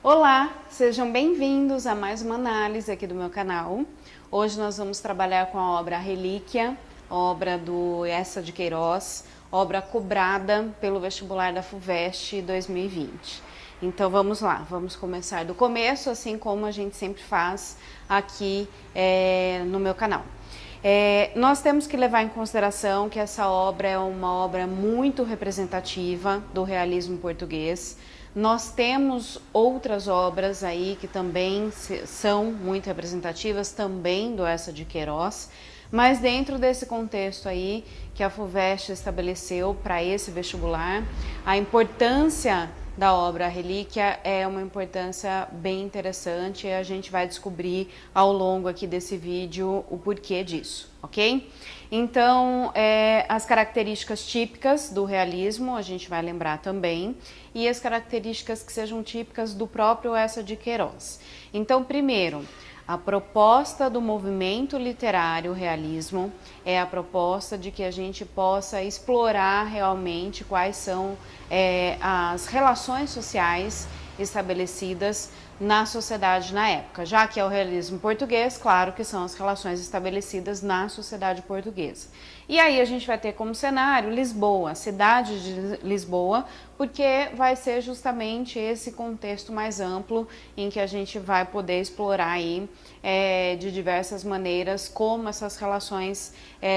Olá, sejam bem-vindos a mais uma análise aqui do meu canal. Hoje nós vamos trabalhar com a obra Relíquia, obra do Eça de Queiroz, obra cobrada pelo vestibular da FUVEST 2020. Então vamos lá, vamos começar do começo, assim como a gente sempre faz aqui no meu canal. Nós temos que levar em consideração que essa obra é uma obra muito representativa do realismo português. Nós temos outras obras aí que também são muito representativas, também do Eça de Queiroz, mas dentro desse contexto aí que a FUVEST estabeleceu para esse vestibular, a importância da obra Relíquia é uma importância bem interessante e a gente vai descobrir ao longo aqui desse vídeo o porquê disso, ok? Então, as características típicas do realismo a gente vai lembrar também e as características que sejam típicas do próprio Eça de Queiroz. Então, primeiro, a proposta do movimento literário realismo é a proposta de que a gente possa explorar realmente quais são as relações sociais estabelecidas na sociedade na época, já que é o realismo português, claro que são as relações estabelecidas na sociedade portuguesa. E aí a gente vai ter como cenário Lisboa, a cidade de Lisboa, porque vai ser justamente esse contexto mais amplo em que a gente vai poder explorar aí de diversas maneiras como essas relações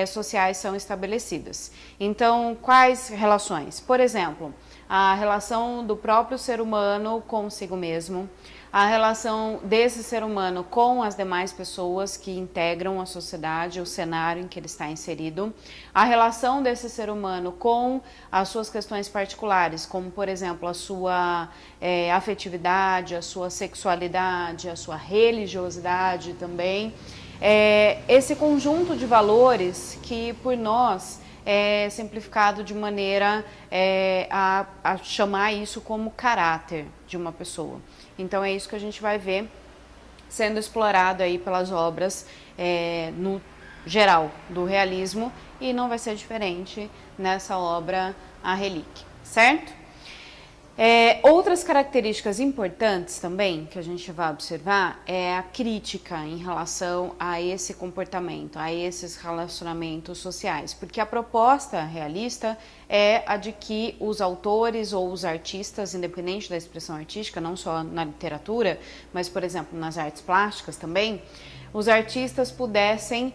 sociais são estabelecidas. Então, quais relações? Por exemplo, a relação do próprio ser humano consigo mesmo, a relação desse ser humano com as demais pessoas que integram a sociedade, o cenário em que ele está inserido, a relação desse ser humano com as suas questões particulares, como por exemplo a sua afetividade, a sua sexualidade, a sua religiosidade também, esse conjunto de valores que por nós é simplificado de maneira a chamar isso como caráter de uma pessoa. Então é isso que a gente vai ver sendo explorado aí pelas obras no geral do realismo e não vai ser diferente nessa obra A Relíquia, certo? Outras características importantes também que a gente vai observar é a crítica em relação a esse comportamento, a esses relacionamentos sociais, porque a proposta realista é a de que os autores ou os artistas, independente da expressão artística, não só na literatura, mas por exemplo nas artes plásticas também, os artistas pudessem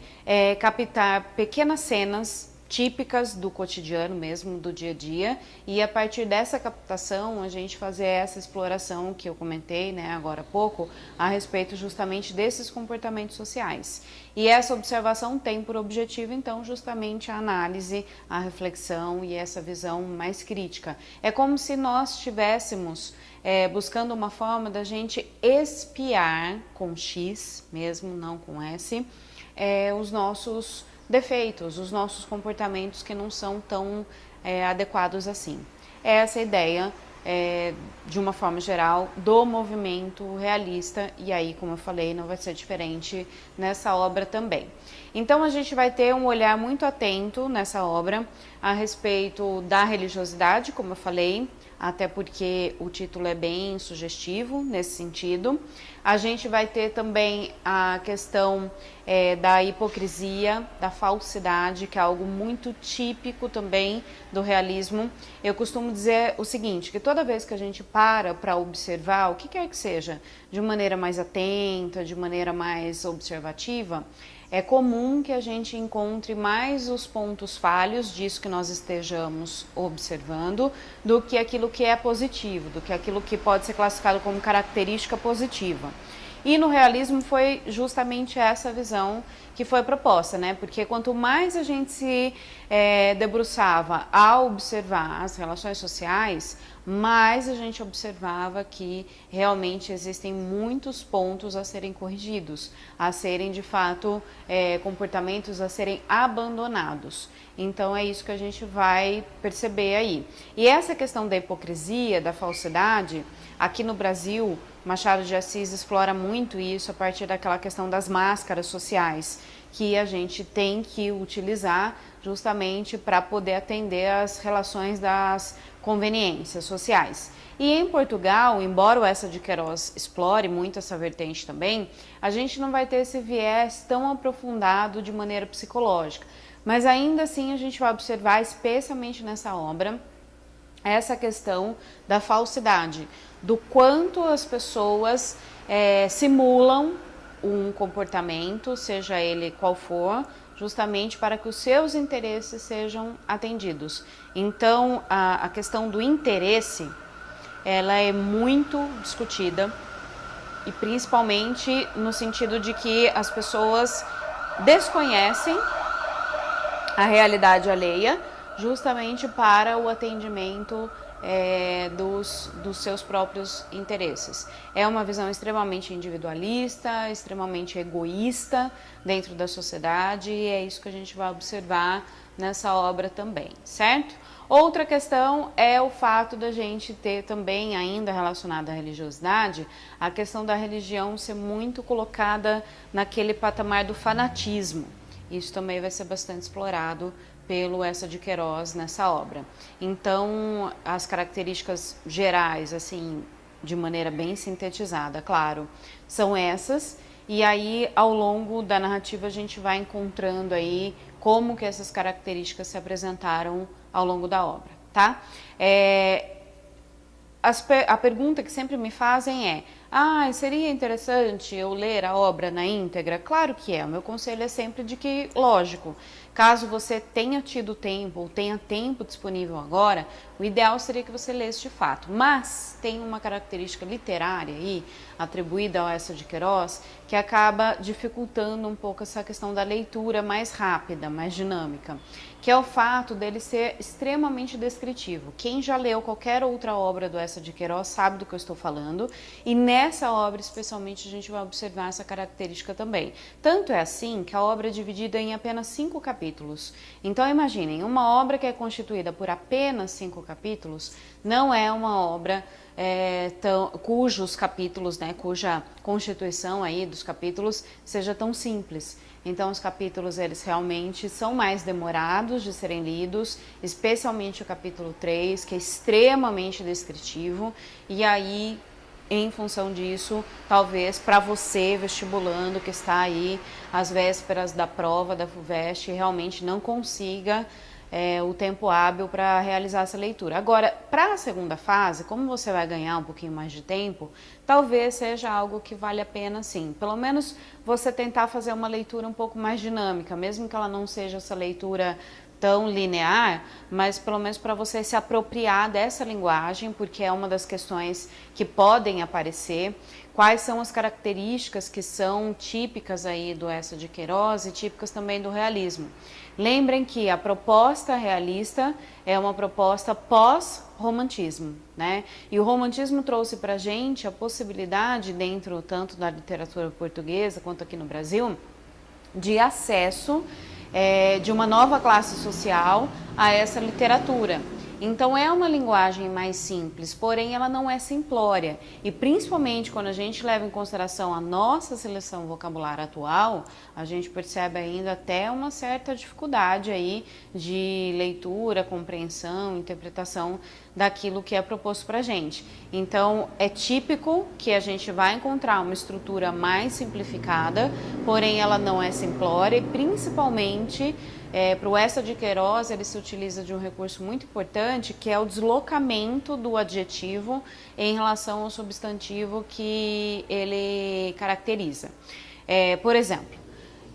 captar pequenas cenas típicas do cotidiano mesmo, do dia a dia, e a partir dessa captação a gente fazer essa exploração que eu comentei agora há pouco, a respeito justamente desses comportamentos sociais. E essa observação tem por objetivo então justamente a análise, a reflexão e essa visão mais crítica. É como se nós estivéssemos buscando uma forma da gente espiar com X mesmo, não com S, os nossos defeitos, os nossos comportamentos que não são tão adequados assim. Essa é a ideia, de uma forma geral, do movimento realista, e aí, como eu falei, não vai ser diferente nessa obra também. Então a gente vai ter um olhar muito atento nessa obra a respeito da religiosidade, como eu falei, até porque o título é bem sugestivo nesse sentido. A gente vai ter também a questão da hipocrisia, da falsidade, que é algo muito típico também do realismo. Eu costumo dizer o seguinte, que toda vez que a gente para observar, o que quer que seja, de maneira mais atenta, de maneira mais observativa, é comum que a gente encontre mais os pontos falhos disso que nós estejamos observando do que aquilo que é positivo, do que aquilo que pode ser classificado como característica positiva. E no realismo foi justamente essa visão que foi proposta, né? Porque quanto mais a gente se debruçava a observar as relações sociais, mais a gente observava que realmente existem muitos pontos a serem corrigidos, a serem de fato comportamentos a serem abandonados. Então é isso que a gente vai perceber aí. E essa questão da hipocrisia, da falsidade, aqui no Brasil, Machado de Assis explora muito isso a partir daquela questão das máscaras sociais, que a gente tem que utilizar justamente para poder atender às relações das conveniências sociais. E em Portugal, embora o Eça de Queiroz explore muito essa vertente também, a gente não vai ter esse viés tão aprofundado de maneira psicológica. Mas ainda assim a gente vai observar, especialmente nessa obra, essa questão da falsidade, do quanto as pessoas simulam um comportamento, seja ele qual for, justamente para que os seus interesses sejam atendidos. Então, a questão do interesse, ela é muito discutida, e principalmente no sentido de que as pessoas desconhecem a realidade alheia, justamente para o atendimento dos seus próprios interesses. É uma visão extremamente individualista, extremamente egoísta dentro da sociedade, e é isso que a gente vai observar nessa obra também, certo? Outra questão é o fato da gente ter também, ainda relacionada à religiosidade, a questão da religião ser muito colocada naquele patamar do fanatismo. Isso também vai ser bastante explorado pelo Eça de Queiroz nessa obra. Então, as características gerais, assim, de maneira bem sintetizada, claro, são essas. E aí, ao longo da narrativa, a gente vai encontrando aí como que essas características se apresentaram ao longo da obra, tá? A pergunta que sempre me fazem é: seria interessante eu ler a obra na íntegra? Claro que é. O meu conselho é sempre de que, lógico, caso você tenha tido tempo ou tenha tempo disponível agora, o ideal seria que você lesse de fato. Mas tem uma característica literária aí, atribuída ao Eça de Queiroz, que acaba dificultando um pouco essa questão da leitura mais rápida, mais dinâmica, que é o fato dele ser extremamente descritivo. Quem já leu qualquer outra obra do Eça de Queiroz sabe do que eu estou falando, e nessa obra especialmente a gente vai observar essa característica também. Tanto é assim que a obra é dividida em apenas 5 capítulos. Então imaginem, uma obra que é constituída por apenas 5 capítulos não é uma obra cujos capítulos, né, cuja constituição aí dos capítulos seja tão simples. Então os capítulos, eles realmente são mais demorados de serem lidos, especialmente o capítulo 3, que é extremamente descritivo, e aí, em função disso, talvez para você, vestibulando, que está aí às vésperas da prova da FUVEST, realmente não consiga o tempo hábil para realizar essa leitura. Agora, para a segunda fase, como você vai ganhar um pouquinho mais de tempo, talvez seja algo que vale a pena sim. Pelo menos você tentar fazer uma leitura um pouco mais dinâmica, mesmo que ela não seja essa leitura tão linear, mas pelo menos para você se apropriar dessa linguagem, porque é uma das questões que podem aparecer. Quais são as características que são típicas aí do Eça de Queiroz e típicas também do realismo? Lembrem que a proposta realista é uma proposta pós-romantismo, né? E o romantismo trouxe para a gente a possibilidade, dentro tanto da literatura portuguesa quanto aqui no Brasil, de acesso de uma nova classe social a essa literatura. Então é uma linguagem mais simples, porém ela não é simplória. E principalmente quando a gente leva em consideração a nossa seleção vocabular atual, a gente percebe ainda até uma certa dificuldade aí de leitura, compreensão, interpretação daquilo que é proposto para a gente. Então é típico que a gente vai encontrar uma estrutura mais simplificada, porém ela não é simplória, e principalmente para o Eça de Queiroz, ele se utiliza de um recurso muito importante, que é o deslocamento do adjetivo em relação ao substantivo que ele caracteriza. Por exemplo,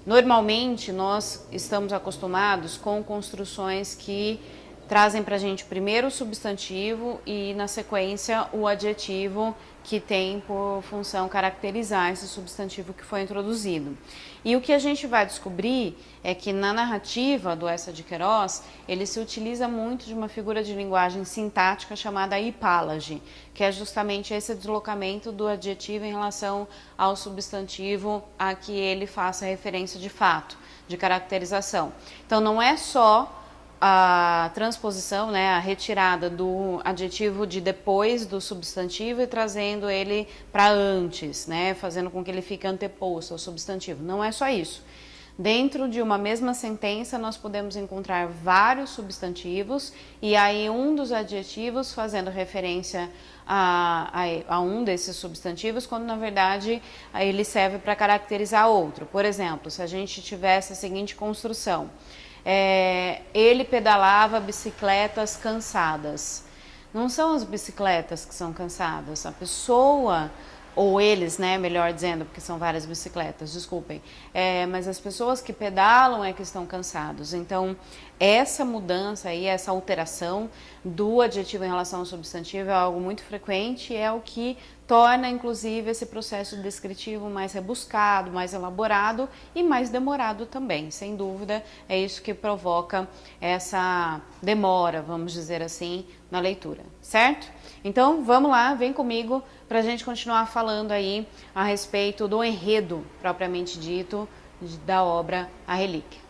normalmente nós estamos acostumados com construções que trazem para a gente primeiro o substantivo e, na sequência, o adjetivo que tem por função caracterizar esse substantivo que foi introduzido. E o que a gente vai descobrir é que na narrativa do Eça de Queiroz, ele se utiliza muito de uma figura de linguagem sintática chamada hipálage, que é justamente esse deslocamento do adjetivo em relação ao substantivo a que ele faça referência de fato, de caracterização. Então não é só a transposição, né, a retirada do adjetivo de depois do substantivo e trazendo ele para antes, né, fazendo com que ele fique anteposto ao substantivo. Não é só isso. Dentro de uma mesma sentença, nós podemos encontrar vários substantivos e aí um dos adjetivos fazendo referência a um desses substantivos, quando na verdade ele serve para caracterizar outro. Por exemplo, se a gente tivesse a seguinte construção: ele pedalava bicicletas cansadas. Não são as bicicletas que são cansadas, a pessoa, ou eles, né, melhor dizendo, porque são várias bicicletas, desculpem, mas as pessoas que pedalam é que estão cansados. Então, essa mudança aí, essa alteração do adjetivo em relação ao substantivo é algo muito frequente e é o que torna, inclusive, esse processo descritivo mais rebuscado, mais elaborado e mais demorado também. Sem dúvida, é isso que provoca essa demora, vamos dizer assim, na leitura, certo? Então, vamos lá, vem comigo para a gente continuar falando aí a respeito do enredo propriamente dito da obra A Relíquia.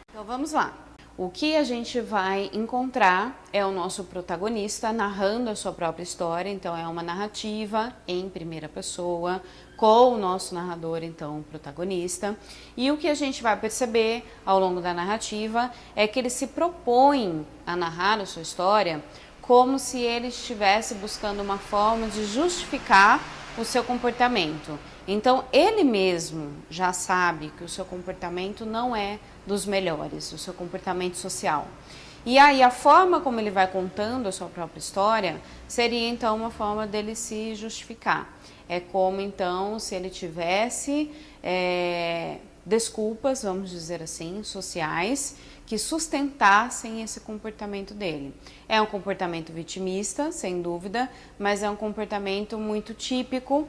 Então, vamos lá. O que a gente vai encontrar é o nosso protagonista narrando a sua própria história, então é uma narrativa em primeira pessoa, com o nosso narrador, então, protagonista. E o que a gente vai perceber ao longo da narrativa é que ele se propõe a narrar a sua história como se ele estivesse buscando uma forma de justificar o seu comportamento. Então, ele mesmo já sabe que o seu comportamento não é dos melhores, o seu comportamento social. E aí, a forma como ele vai contando a sua própria história seria, então, uma forma dele se justificar. É como, então, se ele tivesse desculpas, vamos dizer assim, sociais, que sustentassem esse comportamento dele. É um comportamento vitimista, sem dúvida, mas é um comportamento muito típico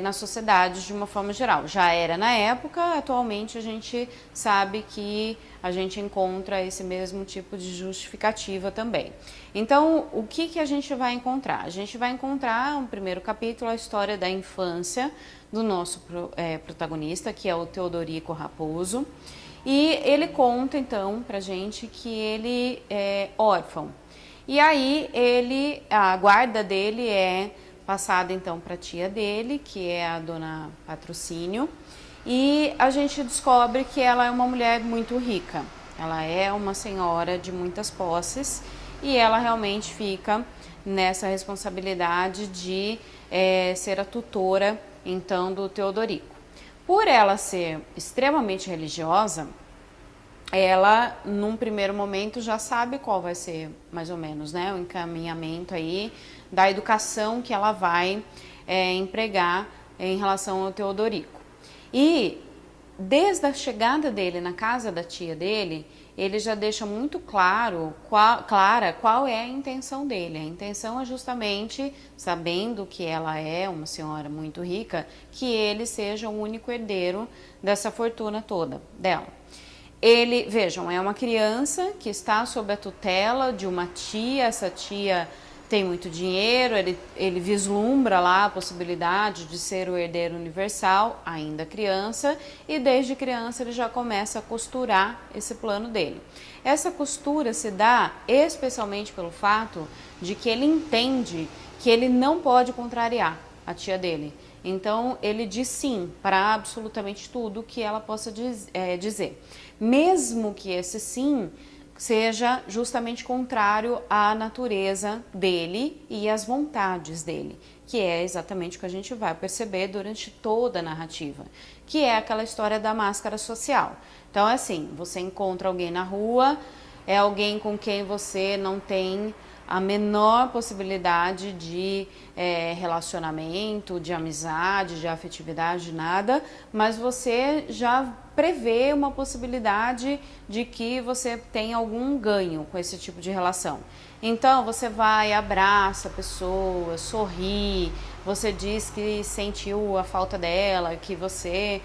na sociedade de uma forma geral. Já era na época, atualmente a gente sabe que a gente encontra esse mesmo tipo de justificativa também. Então, o que a gente vai encontrar? A gente vai encontrar, no primeiro capítulo, a história da infância do nosso protagonista, que é o Teodorico Raposo. E ele conta, então, pra gente que ele é órfão. E aí, a guarda dele é passada, então, para a tia dele, que é a dona Patrocínio. E a gente descobre que ela é uma mulher muito rica. Ela é uma senhora de muitas posses e ela realmente fica nessa responsabilidade de ser a tutora, então, do Teodorico. Por ela ser extremamente religiosa, ela, num primeiro momento, já sabe qual vai ser, mais ou menos, né, o encaminhamento aí da educação que ela vai empregar em relação ao Teodorico. E, desde a chegada dele na casa da tia dele, ele já deixa muito clara qual é a intenção dele. A intenção é justamente, sabendo que ela é uma senhora muito rica, que ele seja o único herdeiro dessa fortuna toda dela. Vejam, é uma criança que está sob a tutela de uma tia, essa tia tem muito dinheiro, ele vislumbra lá a possibilidade de ser o herdeiro universal, ainda criança, e desde criança ele já começa a costurar esse plano dele. Essa costura se dá especialmente pelo fato de que ele entende que ele não pode contrariar a tia dele. Então ele diz sim para absolutamente tudo que ela possa dizer, mesmo que esse sim seja justamente contrário à natureza dele e às vontades dele, que é exatamente o que a gente vai perceber durante toda a narrativa, que é aquela história da máscara social. Então, assim, você encontra alguém na rua, é alguém com quem você não tem a menor possibilidade de relacionamento, de amizade, de afetividade, nada, mas você já prevê uma possibilidade de que você tenha algum ganho com esse tipo de relação. Então, você vai, abraça a pessoa, sorri, você diz que sentiu a falta dela, que você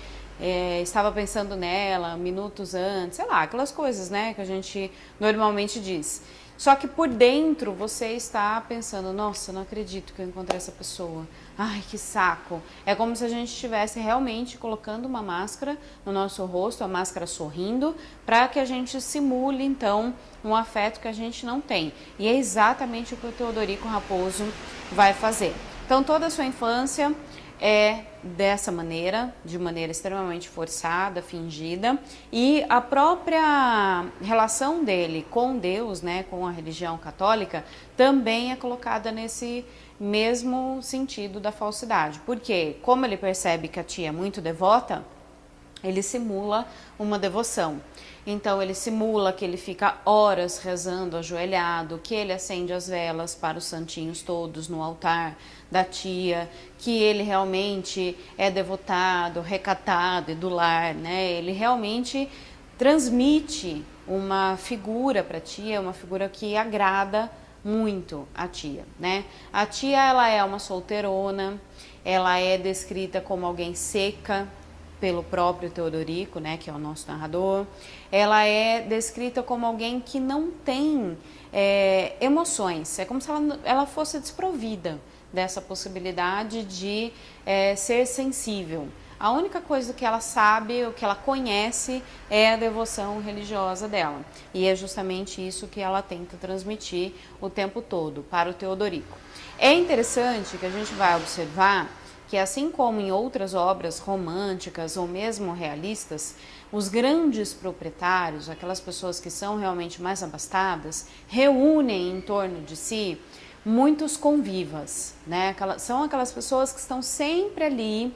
estava pensando nela minutos antes, sei lá, aquelas coisas, né, que a gente normalmente diz. Só que por dentro você está pensando, nossa, não acredito que eu encontrei essa pessoa. Ai, que saco. É como se a gente estivesse realmente colocando uma máscara no nosso rosto, a máscara sorrindo, para que a gente simule, então, um afeto que a gente não tem. E é exatamente o que o Teodorico Raposo vai fazer. Então, toda a sua infância, é dessa maneira, de maneira extremamente forçada, fingida, e a própria relação dele com Deus, né, com a religião católica, também é colocada nesse mesmo sentido da falsidade. Porque, como ele percebe que a tia é muito devota, ele simula uma devoção. Então ele simula que ele fica horas rezando ajoelhado, que ele acende as velas para os santinhos todos no altar da tia, que ele realmente é devotado, recatado e do lar, né? Ele realmente transmite uma figura para a tia, uma figura que agrada muito a tia, né? A tia, ela é uma solteirona, ela é descrita como alguém seca pelo próprio Teodorico, né, que é o nosso narrador. Ela é descrita como alguém que não tem emoções, é como se ela fosse desprovida dessa possibilidade de ser sensível. A única coisa que ela sabe, o que ela conhece, é a devoção religiosa dela. E é justamente isso que ela tenta transmitir o tempo todo para o Teodorico. É interessante que a gente vai observar que, assim como em outras obras românticas ou mesmo realistas, os grandes proprietários, aquelas pessoas que são realmente mais abastadas, reúnem em torno de si muitos convivas, né? São aquelas pessoas que estão sempre ali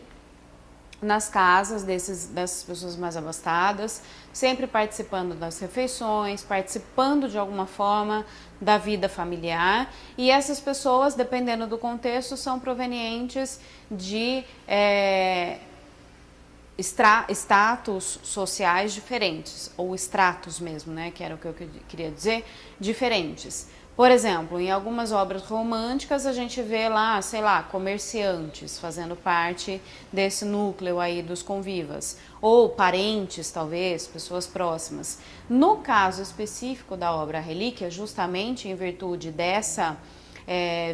nas casas dessas pessoas mais abastadas, sempre participando das refeições, participando de alguma forma da vida familiar, e essas pessoas, dependendo do contexto, são provenientes de status sociais diferentes, ou estratos mesmo, né, que era o que eu queria dizer, diferentes. Por exemplo, em algumas obras românticas a gente vê lá, sei lá, comerciantes fazendo parte desse núcleo aí dos convivas, ou parentes talvez, pessoas próximas. No caso específico da obra Relíquia, justamente em virtude dessa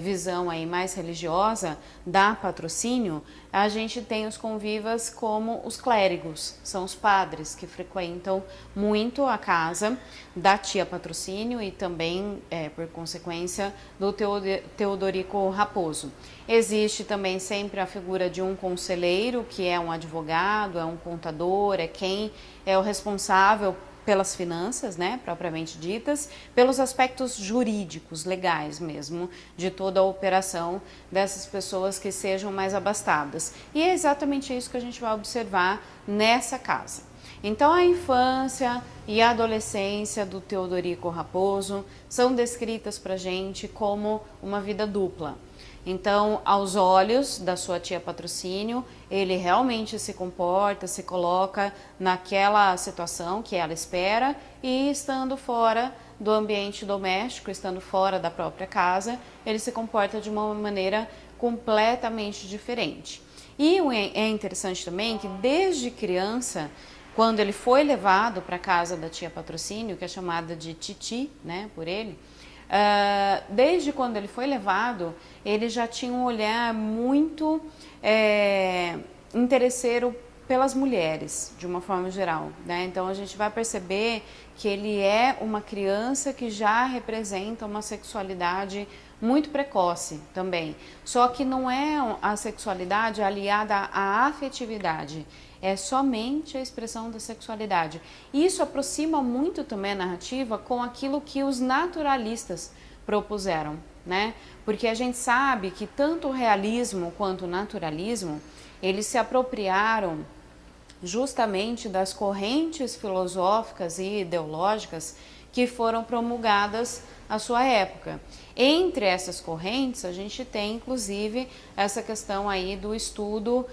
visão aí mais religiosa da patrocínio, a gente tem os convivas como os clérigos, são os padres que frequentam muito a casa da tia patrocínio e também, por consequência, do Teodorico Raposo. Existe também sempre a figura de um conselheiro, que é um advogado, é um contador, é quem é o responsável pelas finanças, né, propriamente ditas, pelos aspectos jurídicos, legais mesmo, de toda a operação dessas pessoas que sejam mais abastadas. E é exatamente isso que a gente vai observar nessa casa. Então, a infância e a adolescência do Teodorico Raposo são descritas para a gente como uma vida dupla. Então, aos olhos da sua tia patrocínio, ele realmente se comporta, se coloca naquela situação que ela espera, e estando fora do ambiente doméstico, estando fora da própria casa, ele se comporta de uma maneira completamente diferente. E é interessante também que desde criança, quando ele foi levado para a casa da tia patrocínio, que é chamada de Titi, né, por ele, desde quando ele foi levado, ele já tinha um olhar muito interesseiro pelas mulheres, de uma forma geral, né? Então a gente vai perceber que ele é uma criança que já representa uma sexualidade muito precoce também. Só que não é a sexualidade aliada à afetividade, é somente a expressão da sexualidade. Isso aproxima muito também a narrativa com aquilo que os naturalistas propuseram, né? Porque a gente sabe que tanto o realismo quanto o naturalismo, eles se apropriaram justamente das correntes filosóficas e ideológicas que foram promulgadas à sua época. Entre essas correntes, a gente tem, inclusive, essa questão aí do estudo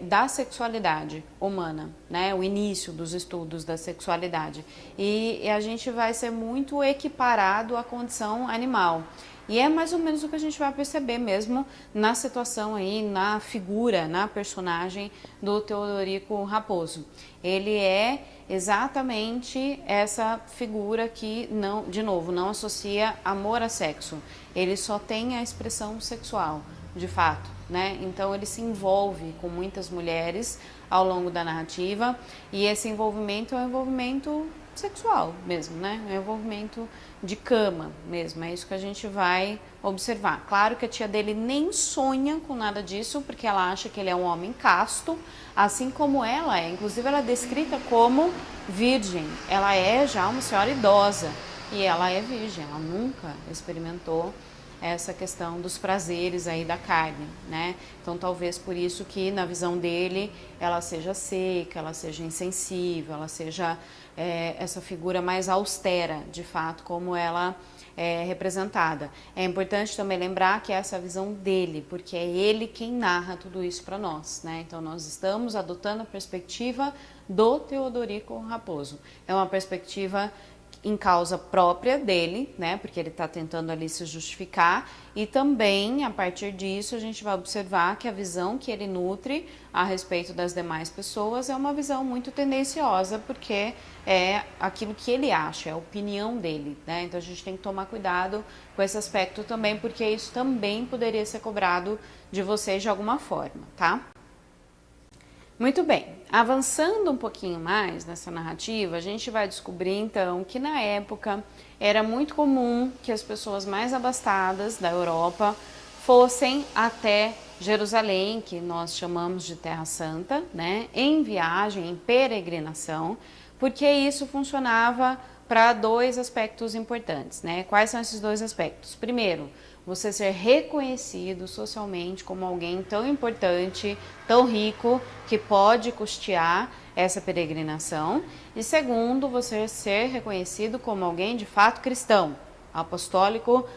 da sexualidade humana, né? O início dos estudos da sexualidade. E a gente vai ser muito equiparado à condição animal. E é mais ou menos o que a gente vai perceber mesmo na situação aí, na figura, na personagem do Teodorico Raposo. Ele é exatamente essa figura que, não, de novo, não associa amor a sexo. Ele só tem a expressão sexual, de fato, né? Então ele se envolve com muitas mulheres ao longo da narrativa, e esse envolvimento é um envolvimento sexual mesmo, né? É um envolvimento de cama mesmo, é isso que a gente vai observar. Claro que a tia dele nem sonha com nada disso, porque ela acha que ele é um homem casto, assim como ela é. Inclusive ela é descrita como virgem, ela é já uma senhora idosa e ela é virgem, ela nunca experimentou essa questão dos prazeres aí da carne, né? Então talvez por isso que na visão dele ela seja seca, ela seja insensível, ela seja essa figura mais austera, de fato, como ela é representada. É importante também lembrar que essa é a visão dele, porque é ele quem narra tudo isso para nós, né? Então nós estamos adotando a perspectiva do Teodorico Raposo. É uma perspectiva em causa própria dele, né, porque ele está tentando ali se justificar, e também a partir disso a gente vai observar que a visão que ele nutre a respeito das demais pessoas é uma visão muito tendenciosa, porque é aquilo que ele acha, é a opinião dele, né, então a gente tem que tomar cuidado com esse aspecto também, porque isso também poderia ser cobrado de vocês de alguma forma, tá? Muito bem, avançando um pouquinho mais nessa narrativa, a gente vai descobrir então que na época era muito comum que as pessoas mais abastadas da Europa fossem até Jerusalém, que nós chamamos de Terra Santa, né, em viagem, em peregrinação, porque isso funcionava para dois aspectos importantes, né? Quais são esses dois aspectos? Primeiro, você ser reconhecido socialmente como alguém tão importante, tão rico, que pode custear essa peregrinação. E segundo, você ser reconhecido como alguém de fato cristão, apostólico,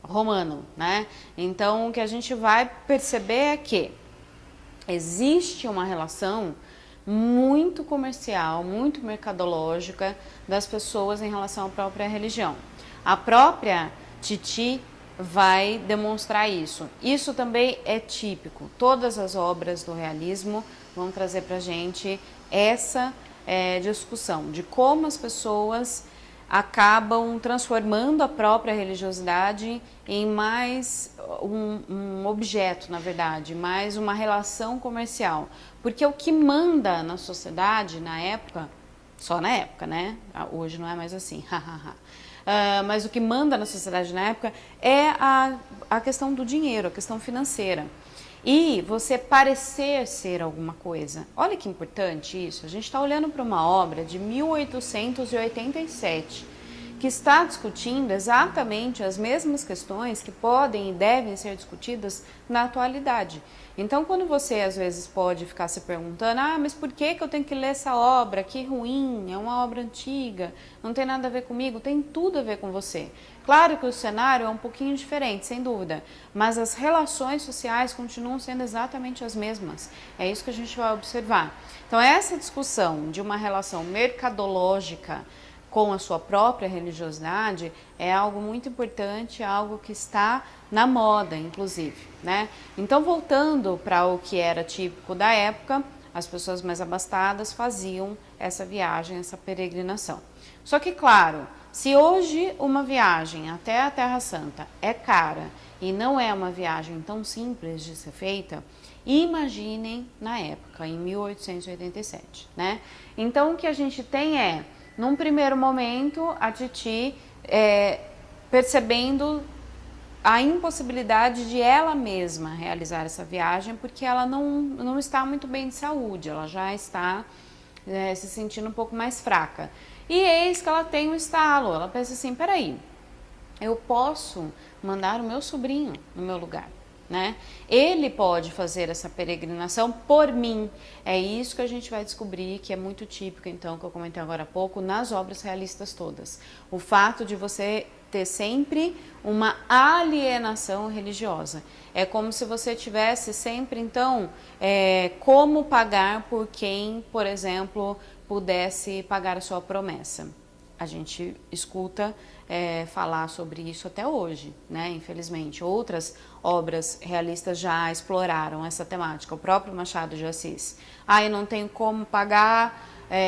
romano, né? Então, o que a gente vai perceber é que existe uma relação muito comercial, muito mercadológica das pessoas em relação à própria religião. A própria Titi vai demonstrar isso. Isso também é típico. Todas as obras do realismo vão trazer para a gente essa discussão de como as pessoas acabam transformando a própria religiosidade em mais um objeto, na verdade, mais uma relação comercial. Porque o que manda na sociedade, na época, só na época, né? Hoje não é mais assim, mas o que manda na sociedade na época é a questão do dinheiro, a questão financeira. E você parecer ser alguma coisa. Olha que importante isso. A gente está olhando para uma obra de 1887, que está discutindo exatamente as mesmas questões que podem e devem ser discutidas na atualidade. Então, quando você às vezes pode ficar se perguntando, mas por que eu tenho que ler essa obra? Que ruim, é uma obra antiga, não tem nada a ver comigo, tem tudo a ver com você. Claro que o cenário é um pouquinho diferente, sem dúvida, mas as relações sociais continuam sendo exatamente as mesmas. É isso que a gente vai observar. Então, essa discussão de uma relação mercadológica com a sua própria religiosidade é algo muito importante, algo que está na moda, inclusive, né? Então, voltando para o que era típico da época, as pessoas mais abastadas faziam essa viagem, essa peregrinação. Só que, claro, se hoje uma viagem até a Terra Santa é cara e não é uma viagem tão simples de ser feita, imaginem na época, em 1887, né? Então, o que a gente tem é, num primeiro momento, a Titi percebendo a impossibilidade de ela mesma realizar essa viagem, porque ela não está muito bem de saúde, ela já está se sentindo um pouco mais fraca. E eis que ela tem um estalo, ela pensa assim, peraí, eu posso mandar o meu sobrinho no meu lugar, né? Ele pode fazer essa peregrinação por mim. É isso que a gente vai descobrir, que é muito típico, então, que eu comentei agora há pouco, nas obras realistas todas. O fato de você ter sempre uma alienação religiosa. É como se você tivesse sempre, então, como pagar por quem, por exemplo, pudesse pagar a sua promessa. A gente escuta falar sobre isso até hoje, né? Infelizmente. Outras obras realistas já exploraram essa temática. O próprio Machado de Assis. Eu não tenho como pagar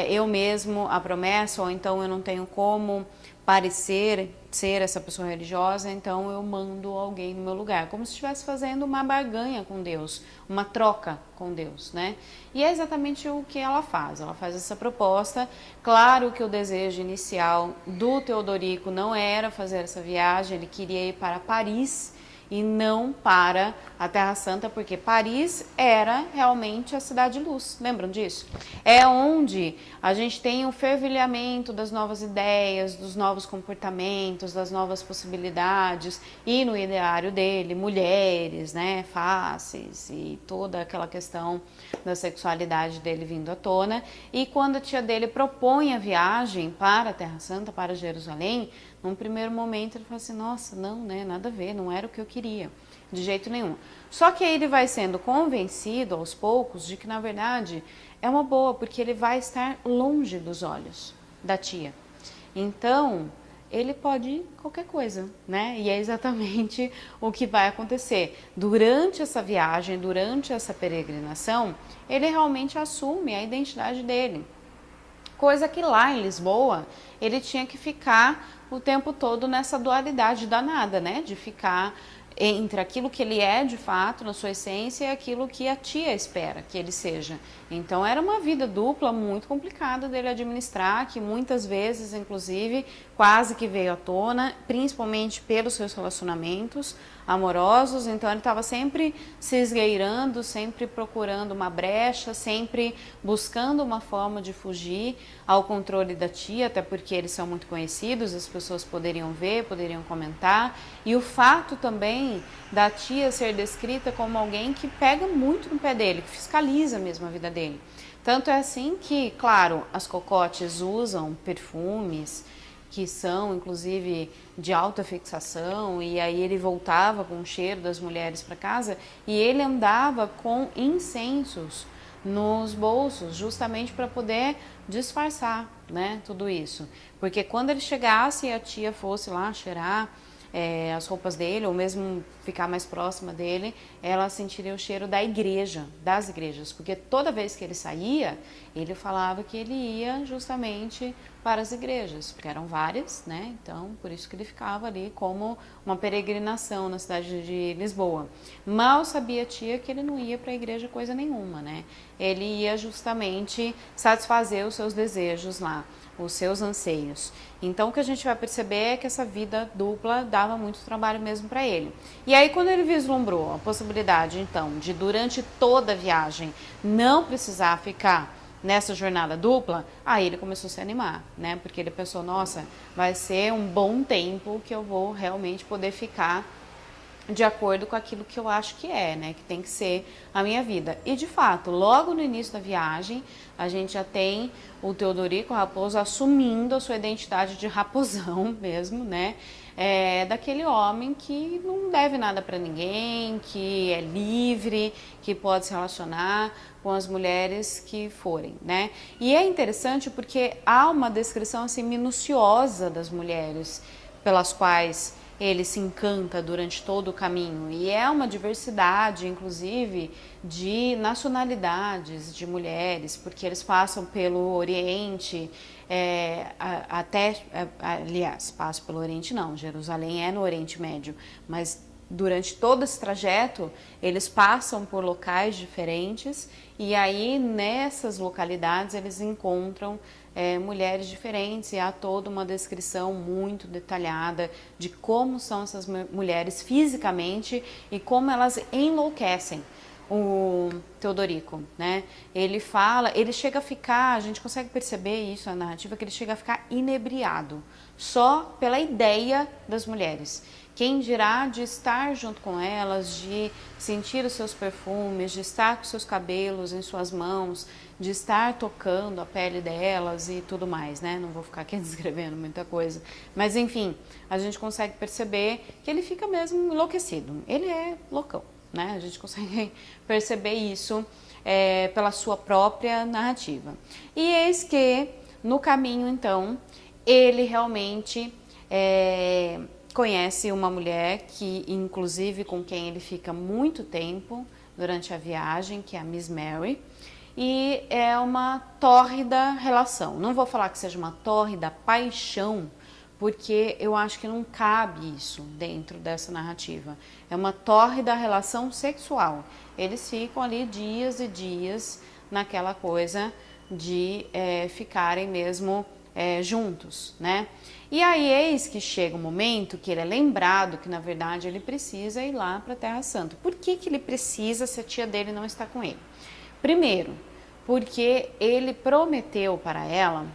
eu mesmo a promessa, ou então eu não tenho como parecer ser essa pessoa religiosa, então eu mando alguém no meu lugar, como se estivesse fazendo uma barganha com Deus, uma troca com Deus, né? E é exatamente o que ela faz essa proposta. Claro que o desejo inicial do Teodorico não era fazer essa viagem, ele queria ir para Paris e não para a Terra Santa, porque Paris era realmente a cidade de luz, lembram disso? É onde a gente tem o fervilhamento das novas ideias, dos novos comportamentos, das novas possibilidades, e no ideário dele, mulheres, né, faces e toda aquela questão da sexualidade dele vindo à tona. E quando a tia dele propõe a viagem para a Terra Santa, para Jerusalém, num primeiro momento ele fala assim, nossa, não, né, nada a ver, não era o que eu queria, de jeito nenhum. Só que aí ele vai sendo convencido aos poucos de que na verdade é uma boa, porque ele vai estar longe dos olhos da tia. Então, ele pode ir qualquer coisa, né? E é exatamente o que vai acontecer. Durante essa viagem, durante essa peregrinação, ele realmente assume a identidade dele. Coisa que lá em Lisboa, ele tinha que ficar o tempo todo nessa dualidade danada, né? De ficar entre aquilo que ele é de fato, na sua essência, e aquilo que a tia espera que ele seja. Então era uma vida dupla muito complicada dele administrar, que muitas vezes, inclusive, quase que veio à tona, principalmente pelos seus relacionamentos amorosos. Então ele estava sempre se esgueirando, sempre procurando uma brecha, sempre buscando uma forma de fugir ao controle da tia, até porque eles são muito conhecidos, as pessoas poderiam ver, poderiam comentar. E o fato também da tia ser descrita como alguém que pega muito no pé dele, que fiscaliza mesmo a vida dele. Tanto é assim que, claro, as cocotes usam perfumes que são, inclusive, de alta fixação, e aí ele voltava com o cheiro das mulheres para casa, e ele andava com incensos nos bolsos, justamente para poder disfarçar, né, tudo isso. Porque quando ele chegasse e a tia fosse lá cheirar as roupas dele, ou mesmo ficar mais próxima dele, ela sentiria o cheiro da igreja, das igrejas, porque toda vez que ele saía, ele falava que ele ia justamente para as igrejas, porque eram várias, né? Então, por isso que ele ficava ali como uma peregrinação na cidade de Lisboa. Mal sabia a tia que ele não ia para a igreja coisa nenhuma, né? Ele ia justamente satisfazer os seus desejos lá, os seus anseios. Então, o que a gente vai perceber é que essa vida dupla dava muito trabalho mesmo para ele. E aí, quando ele vislumbrou a possibilidade, então, de durante toda a viagem não precisar ficar nessa jornada dupla, aí ele começou a se animar, né? Porque ele pensou, nossa, vai ser um bom tempo que eu vou realmente poder ficar de acordo com aquilo que eu acho que é, né? Que tem que ser a minha vida. E de fato, logo no início da viagem, a gente já tem o Teodorico Raposo assumindo a sua identidade de raposão mesmo, né? Daquele homem que não deve nada para ninguém, que é livre, que pode se relacionar com as mulheres que forem, né? E é interessante porque há uma descrição assim minuciosa das mulheres pelas quais ele se encanta durante todo o caminho, e é uma diversidade, inclusive, de nacionalidades de mulheres, porque eles passam pelo Oriente, aliás, passam pelo Oriente não, Jerusalém é no Oriente Médio, mas durante todo esse trajeto eles passam por locais diferentes, e aí nessas localidades eles encontram mulheres diferentes, e há toda uma descrição muito detalhada de como são essas mulheres fisicamente e como elas enlouquecem o Teodorico, né? Ele fala, ele chega a ficar, a gente consegue perceber isso na narrativa, que ele chega a ficar inebriado só pela ideia das mulheres. Quem dirá de estar junto com elas, de sentir os seus perfumes, de estar com seus cabelos em suas mãos, de estar tocando a pele delas e tudo mais, né? Não vou ficar aqui descrevendo muita coisa. Mas, enfim, a gente consegue perceber que ele fica mesmo enlouquecido. Ele é loucão, né? A gente consegue perceber isso pela sua própria narrativa. E eis que, no caminho, então, ele realmente conhece uma mulher que, inclusive, com quem ele fica muito tempo durante a viagem, que é a Miss Mary, e é uma tórrida relação. Não vou falar que seja uma tórrida paixão, porque eu acho que não cabe isso dentro dessa narrativa. É uma tórrida relação sexual. Eles ficam ali dias e dias naquela coisa de ficarem mesmo juntos, né? E aí eis que chega um momento que ele é lembrado que na verdade ele precisa ir lá para a Terra Santa. Por que ele precisa se a tia dele não está com ele? Primeiro, porque ele prometeu para ela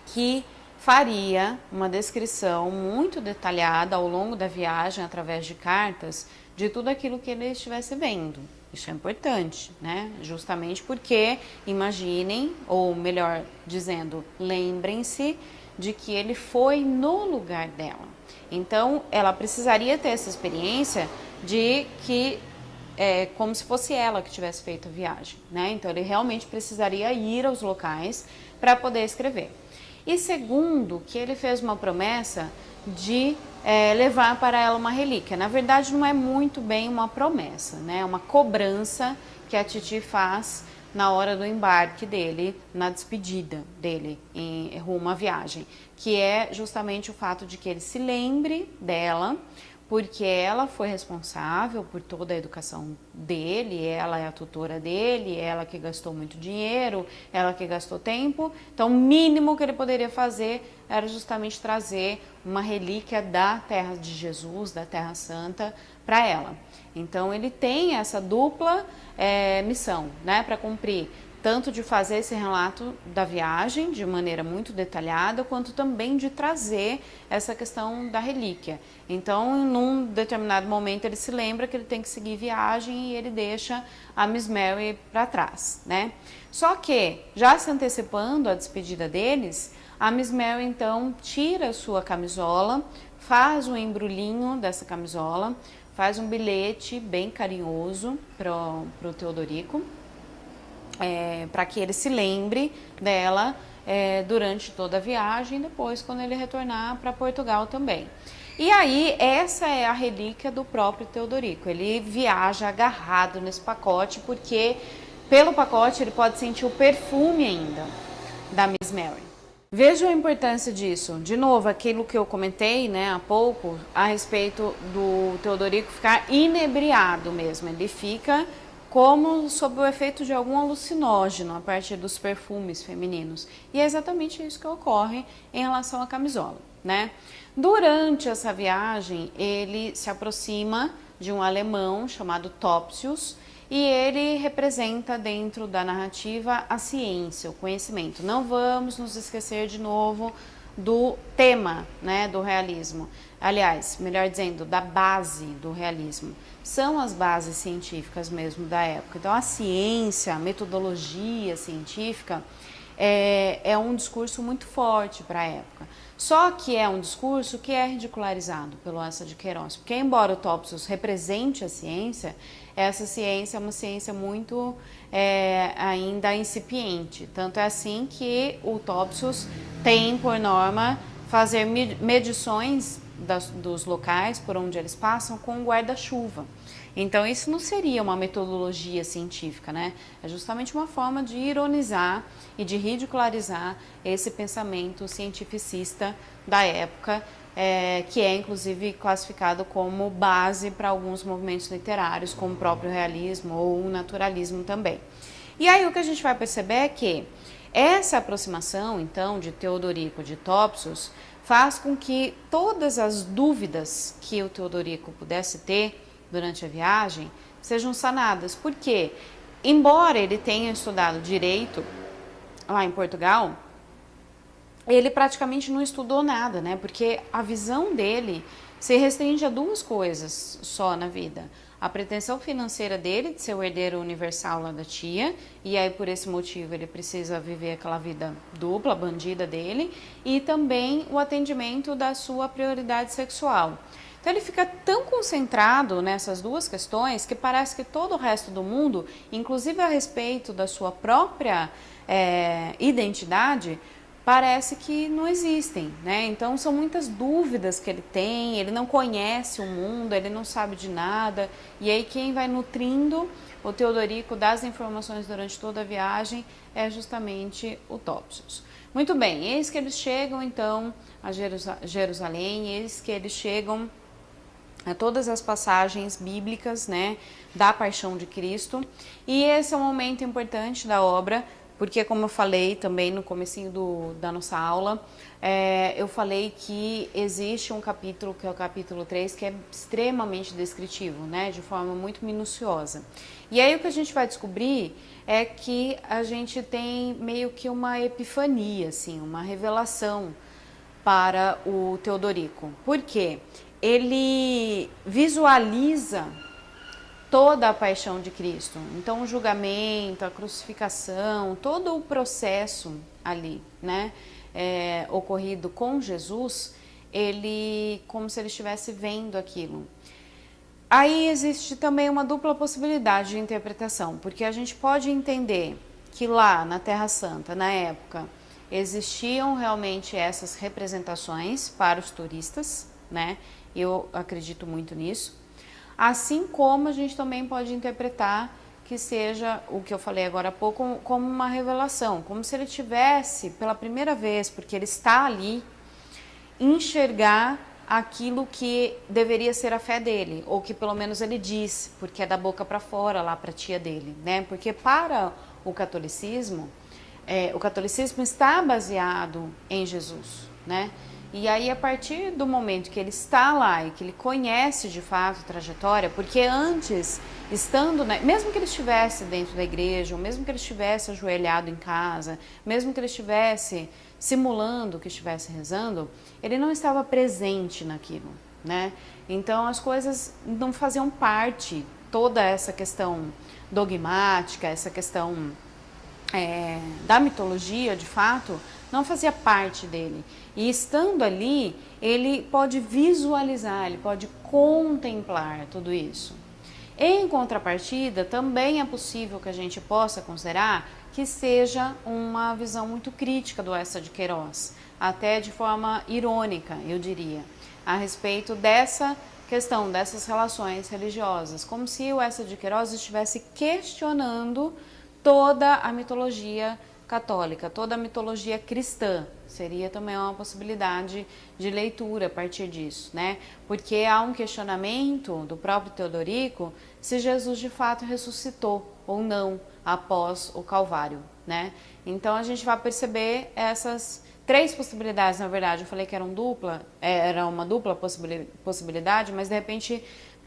que faria uma descrição muito detalhada ao longo da viagem, através de cartas, de tudo aquilo que ele estivesse vendo. Isso é importante, né? Justamente porque, imaginem, ou melhor dizendo, lembrem-se de que ele foi no lugar dela. Então, ela precisaria ter essa experiência de que como se fosse ela que tivesse feito a viagem, né? Então, ele realmente precisaria ir aos locais para poder escrever. E segundo, que ele fez uma promessa de levar para ela uma relíquia. Na verdade, não é muito bem uma promessa, né? É uma cobrança que a Titi faz na hora do embarque dele, na despedida dele em rumo à viagem, que é justamente o fato de que ele se lembre dela, porque ela foi responsável por toda a educação dele, ela é a tutora dele, ela que gastou muito dinheiro, ela que gastou tempo. Então, o mínimo que ele poderia fazer era justamente trazer uma relíquia da Terra de Jesus, da Terra Santa, para ela. Então, ele tem essa dupla missão, né, para cumprir. Tanto de fazer esse relato da viagem de maneira muito detalhada, quanto também de trazer essa questão da relíquia. Então, num determinado momento, ele se lembra que ele tem que seguir viagem e ele deixa a Miss Mary para trás, né? Só que, já se antecipando a despedida deles, a Miss Mary, então, tira a sua camisola, faz um embrulhinho dessa camisola, faz um bilhete bem carinhoso pro Teodorico, para que ele se lembre dela durante toda a viagem e depois quando ele retornar para Portugal também. E aí, essa é a relíquia do próprio Teodorico. Ele viaja agarrado nesse pacote, porque pelo pacote ele pode sentir o perfume ainda da Miss Mary. Vejam a importância disso. De novo, aquilo que eu comentei, né, há pouco, a respeito do Teodorico ficar inebriado mesmo. Ele fica como sob o efeito de algum alucinógeno a partir dos perfumes femininos. E é exatamente isso que ocorre em relação à camisola, né? Durante essa viagem, ele se aproxima de um alemão chamado Topsius e ele representa dentro da narrativa a ciência, o conhecimento. Não vamos nos esquecer de novo do tema, né, do realismo. Aliás, melhor dizendo, da base do realismo. São as bases científicas mesmo da época. Então, a ciência, a metodologia científica é um discurso muito forte para a época. Só que é um discurso que é ridicularizado pelo Eça de Queiroz, porque embora o Topsius represente a ciência, essa ciência é uma ciência muito ainda incipiente. Tanto é assim que o Topsius tem por norma fazer medições dos locais por onde eles passam com guarda-chuva. Então, isso não seria uma metodologia científica, né? É justamente uma forma de ironizar e de ridicularizar esse pensamento cientificista da época, que é inclusive classificado como base para alguns movimentos literários, como o próprio realismo ou o naturalismo também. E aí o que a gente vai perceber é que essa aproximação, então, de Teodorico de Topsius faz com que todas as dúvidas que o Teodorico pudesse ter durante a viagem sejam sanadas. Porque, embora ele tenha estudado direito lá em Portugal, ele praticamente não estudou nada, né? Porque a visão dele se restringe a duas coisas só na vida. A pretensão financeira dele de ser o herdeiro universal lá da tia, e aí por esse motivo ele precisa viver aquela vida dupla, bandida dele, e também o atendimento da sua prioridade sexual. Então ele fica tão concentrado nessas duas questões que parece que todo o resto do mundo, inclusive a respeito da sua própria identidade, parece que não existem, né? Então são muitas dúvidas que ele tem, ele não conhece o mundo, ele não sabe de nada, e aí quem vai nutrindo o Teodorico das informações durante toda a viagem é justamente o Topsius. Muito bem, eis que eles chegam então a Jerusalém, eis que eles chegam a todas as passagens bíblicas, né, da paixão de Cristo. E esse é um momento importante da obra, porque como eu falei também no comecinho da nossa aula, eu falei que existe um capítulo, que é o capítulo 3, que é extremamente descritivo, né, de forma muito minuciosa. E aí o que a gente vai descobrir é que a gente tem meio que uma epifania, assim, uma revelação para o Teodorico. Por quê? Ele visualiza toda a paixão de Cristo. Então, o julgamento, a crucificação, todo o processo ali, né, ocorrido com Jesus, ele, como se ele estivesse vendo aquilo. Aí existe também uma dupla possibilidade de interpretação, porque a gente pode entender que lá na Terra Santa, na época, existiam realmente essas representações para os turistas, né? Eu acredito muito nisso. Assim como a gente também pode interpretar que seja o que eu falei agora há pouco como uma revelação, como se ele tivesse pela primeira vez, porque ele está ali, enxergar aquilo que deveria ser a fé dele, ou que pelo menos ele diz, porque é da boca para fora lá para a tia dele, né? Porque para o catolicismo está baseado em Jesus, né? E aí, a partir do momento que ele está lá e que ele conhece de fato a trajetória, porque antes, mesmo que ele estivesse dentro da igreja, ou mesmo que ele estivesse ajoelhado em casa, mesmo que ele estivesse simulando que estivesse rezando, ele não estava presente naquilo, né? Então, as coisas não faziam parte, toda essa questão dogmática, essa questão da mitologia, de fato, não fazia parte dele. E estando ali, ele pode visualizar, ele pode contemplar tudo isso. Em contrapartida, também é possível que a gente possa considerar que seja uma visão muito crítica do Eça de Queiroz, até de forma irônica, eu diria, a respeito dessa questão, dessas relações religiosas, como se o Eça de Queiroz estivesse questionando toda a mitologia católica, toda a mitologia cristã. Seria também uma possibilidade de leitura a partir disso, né? Porque há um questionamento do próprio Teodorico se Jesus de fato ressuscitou ou não após o Calvário, né? Então a gente vai perceber essas três possibilidades, na verdade. Eu falei que era uma dupla possibilidade, mas de repente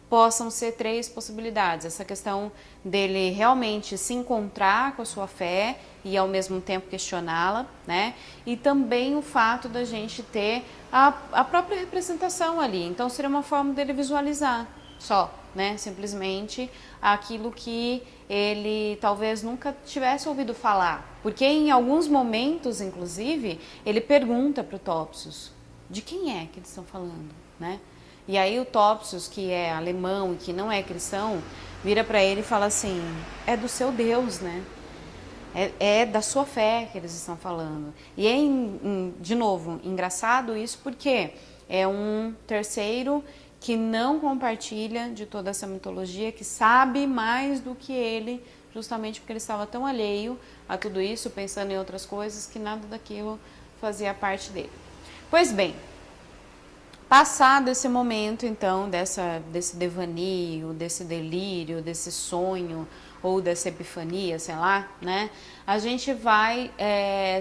possam ser três possibilidades. Essa questão dele realmente se encontrar com a sua fé e ao mesmo tempo questioná-la, né? E também o fato da gente ter a própria representação ali. Então seria uma forma dele visualizar só, né? Simplesmente aquilo que ele talvez nunca tivesse ouvido falar. Porque em alguns momentos, inclusive, ele pergunta para o Topsius, de quem é que eles estão falando, né? E aí o Topsius, que é alemão e que não é cristão, vira para ele e fala assim, é do seu Deus, né? É da sua fé que eles estão falando. E é, de novo, engraçado isso porque é um terceiro que não compartilha de toda essa mitologia, que sabe mais do que ele, justamente porque ele estava tão alheio a tudo isso, pensando em outras coisas, que nada daquilo fazia parte dele. Pois bem, passado esse momento, então, desse devaneio, desse delírio, desse sonho ou dessa epifania, sei lá, né? A gente vai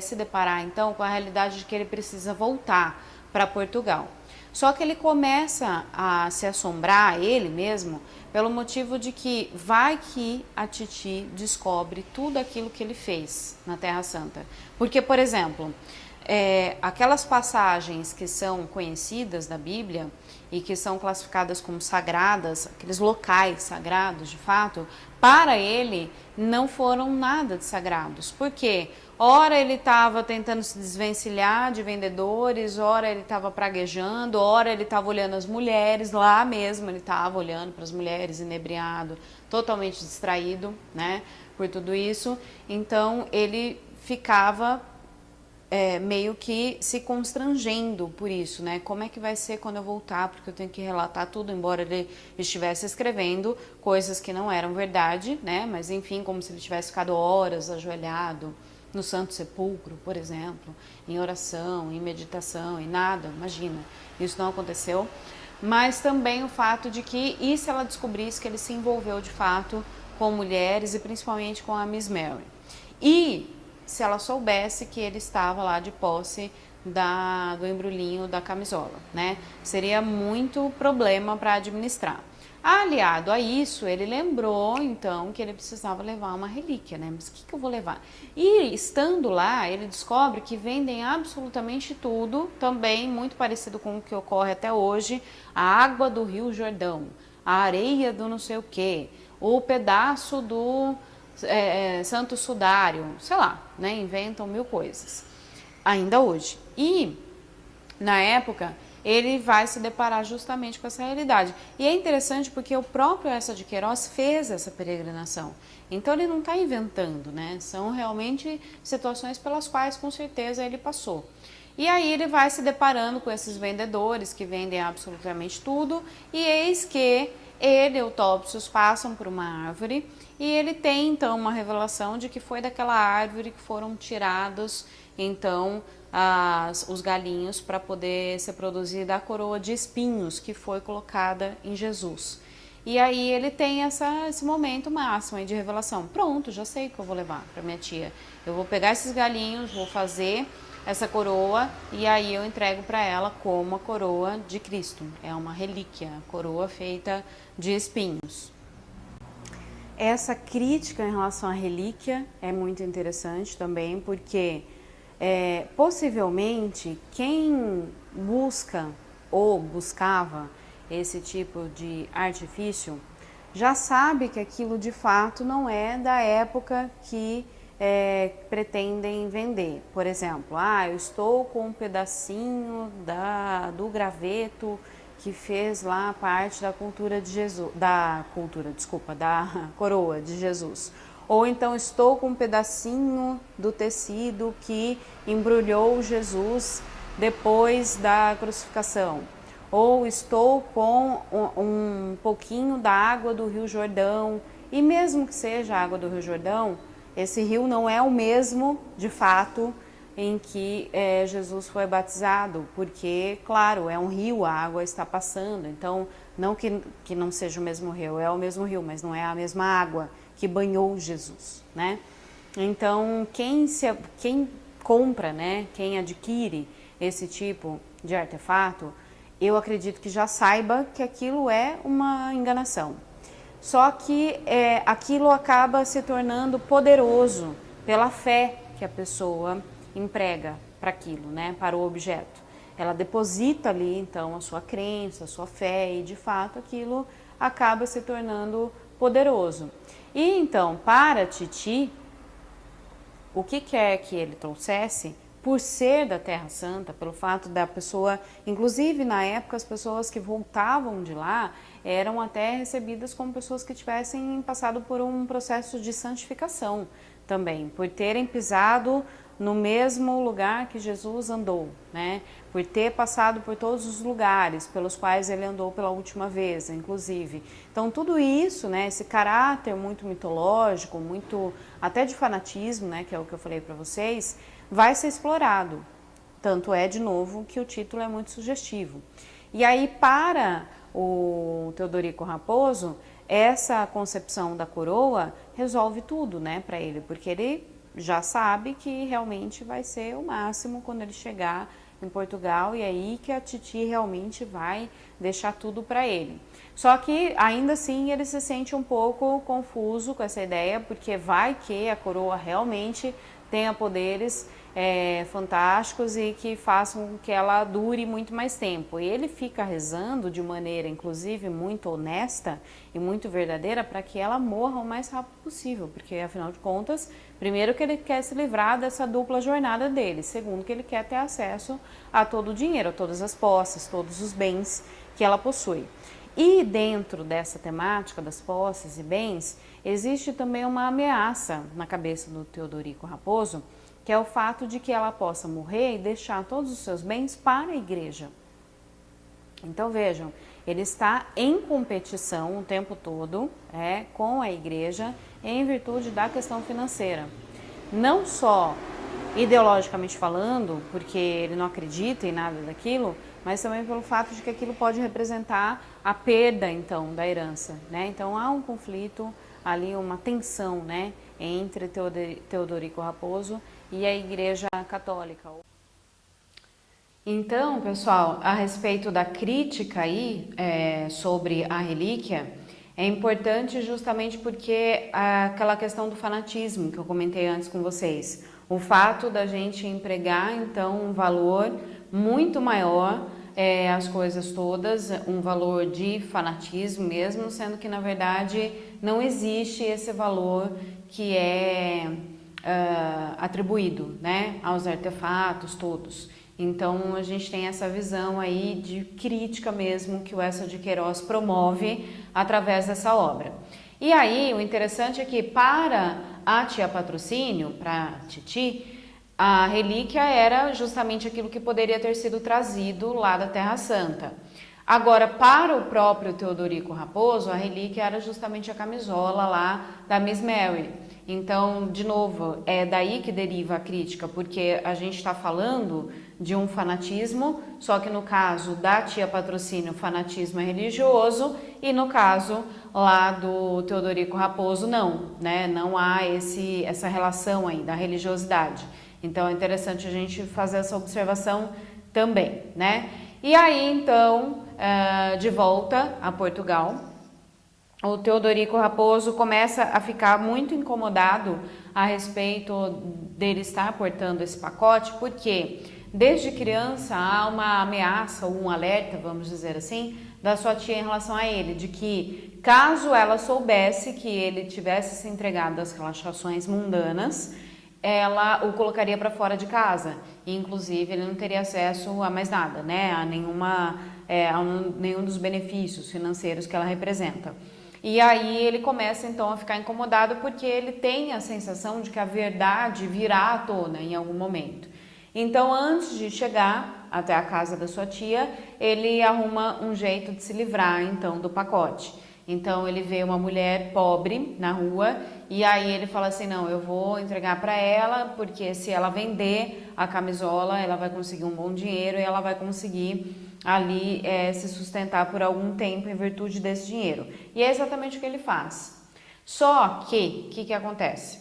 se deparar, então, com a realidade de que ele precisa voltar para Portugal. Só que ele começa a se assombrar, ele mesmo, pelo motivo de que vai que a Titi descobre tudo aquilo que ele fez na Terra Santa. Porque, por exemplo, aquelas passagens que são conhecidas da Bíblia e que são classificadas como sagradas, aqueles locais sagrados de fato, para ele não foram nada de sagrados. Por quê? Ora ele estava tentando se desvencilhar de vendedores, ora ele estava praguejando, ora ele estava olhando as mulheres, lá mesmo ele estava olhando para as mulheres, inebriado, totalmente distraído, né, por tudo isso. Então ele ficava meio que se constrangendo por isso, né? Como é que vai ser quando eu voltar? Porque eu tenho que relatar tudo, embora ele estivesse escrevendo coisas que não eram verdade, né? Mas enfim, como se ele tivesse ficado horas ajoelhado no Santo Sepulcro, por exemplo, em oração, em meditação, em nada, imagina, isso não aconteceu. Mas também o fato de que, e se ela descobrisse que ele se envolveu de fato com mulheres e principalmente com a Miss Mary? E se ela soubesse que ele estava lá de posse do embrulhinho da camisola, né? Seria muito problema para administrar. Aliado a isso, ele lembrou, então, que ele precisava levar uma relíquia, né? Mas o que eu vou levar? E, estando lá, ele descobre que vendem absolutamente tudo, também muito parecido com o que ocorre até hoje, a água do Rio Jordão, a areia do não sei o quê, o pedaço do Santo Sudário, sei lá, né? Inventam mil coisas, ainda hoje. E, na época, ele vai se deparar justamente com essa realidade. E é interessante porque o próprio Eça de Queiroz fez essa peregrinação. Então ele não está inventando, né? São realmente situações pelas quais com certeza ele passou. E aí ele vai se deparando com esses vendedores que vendem absolutamente tudo, e eis que ele e o Eutópsios passam por uma árvore e ele tem então uma revelação de que foi daquela árvore que foram tirados então os galinhos para poder ser produzida a coroa de espinhos que foi colocada em Jesus. E aí ele tem esse momento máximo de revelação. Pronto, já sei o que eu vou levar para minha tia. Eu vou pegar esses galinhos, vou fazer essa coroa e aí eu entrego para ela como a coroa de Cristo. É uma relíquia, a coroa feita de espinhos. Essa crítica em relação à relíquia é muito interessante também, porque possivelmente quem busca ou buscava esse tipo de artifício já sabe que aquilo de fato não é da época que pretendem vender. Por exemplo, eu estou com um pedacinho do graveto que fez lá parte da cultura de Jesus, da coroa de Jesus. Ou então estou com um pedacinho do tecido que embrulhou Jesus depois da crucificação. Ou estou com um pouquinho da água do Rio Jordão. E mesmo que seja a água do Rio Jordão, esse rio não é o mesmo, de fato, em que Jesus foi batizado, porque, claro, é um rio, a água está passando, então, não que não seja o mesmo rio, é o mesmo rio, mas não é a mesma água que banhou Jesus, né? Então, quem compra, né, quem adquire esse tipo de artefato, eu acredito que já saiba que aquilo é uma enganação. Só que aquilo acaba se tornando poderoso pela fé que a pessoa emprega para aquilo, né, para o objeto. Ela deposita ali, então, a sua crença, a sua fé e, de fato, aquilo acaba se tornando poderoso. E, então, para Titi, o que quer que ele trouxesse, por ser da Terra Santa, pelo fato da pessoa, inclusive na época as pessoas que voltavam de lá eram até recebidas como pessoas que tivessem passado por um processo de santificação também, por terem pisado no mesmo lugar que Jesus andou, né? Por ter passado por todos os lugares pelos quais ele andou pela última vez, inclusive. Então tudo isso, né, esse caráter muito mitológico, muito até de fanatismo, né, que é o que eu falei para vocês, vai ser explorado. Tanto é, de novo, que o título é muito sugestivo. E aí, para o Teodorico Raposo, essa concepção da coroa resolve tudo, né, para ele, porque ele já sabe que realmente vai ser o máximo quando ele chegar em Portugal, e aí que a Titi realmente vai deixar tudo para ele. Só que ainda assim ele se sente um pouco confuso com essa ideia, porque vai que a coroa realmente tenha poderes fantásticos e que façam com que ela dure muito mais tempo. E ele fica rezando de maneira, inclusive, muito honesta e muito verdadeira para que ela morra o mais rápido possível, porque, afinal de contas, primeiro que ele quer se livrar dessa dupla jornada dele, segundo que ele quer ter acesso a todo o dinheiro, a todas as posses, todos os bens que ela possui. E dentro dessa temática das posses e bens, existe também uma ameaça na cabeça do Teodorico Raposo, que é o fato de que ela possa morrer e deixar todos os seus bens para a igreja. Então vejam, ele está em competição o tempo todo com a igreja em virtude da questão financeira. não só ideologicamente falando, porque ele não acredita em nada daquilo, mas também pelo fato de que aquilo pode representar a perda, então, da herança, né? Então, há um conflito ali, uma tensão, né, entre Teodorico Raposo e a Igreja Católica. Então, pessoal, a respeito da crítica aí sobre a relíquia, é importante justamente porque aquela questão do fanatismo que eu comentei antes com vocês, o fato da gente empregar então um valor muito maior às coisas todas, um valor de fanatismo mesmo, sendo que na verdade não existe esse valor que é atribuído, né, aos artefatos todos. Então a gente tem essa visão aí de crítica mesmo que o Eça de Queiroz promove através dessa obra. E aí o interessante é que para a tia Patrocínio, para Titi, a relíquia era justamente aquilo que poderia ter sido trazido lá da Terra Santa. Agora, para o próprio Teodorico Raposo, a relíquia era justamente a camisola lá da Miss Mary. Então, de novo, é daí que deriva a crítica, porque a gente está falando de um fanatismo, só que no caso da tia Patrocínio, o fanatismo é religioso, e no caso lá do Teodorico Raposo, não, né? Não há essa relação aí da religiosidade. Então, é interessante a gente fazer essa observação também, né? E aí, então, de volta a Portugal, o Teodorico Raposo começa a ficar muito incomodado a respeito dele estar portando esse pacote, porque desde criança há uma ameaça ou um alerta, vamos dizer assim, da sua tia em relação a ele, de que caso ela soubesse que ele tivesse se entregado às relaxações mundanas, ela o colocaria para fora de casa, e inclusive ele não teria acesso a mais nada, né, a nenhum dos benefícios financeiros que ela representa. E aí ele começa então a ficar incomodado porque ele tem a sensação de que a verdade virá à tona em algum momento. Então, antes de chegar até a casa da sua tia, ele arruma um jeito de se livrar então do pacote. Então ele vê uma mulher pobre na rua e aí ele fala assim, não, eu vou entregar para ela, porque se ela vender a camisola, ela vai conseguir um bom dinheiro e ela vai conseguir ali se sustentar por algum tempo em virtude desse dinheiro. E é exatamente o que ele faz. Só que, o que acontece?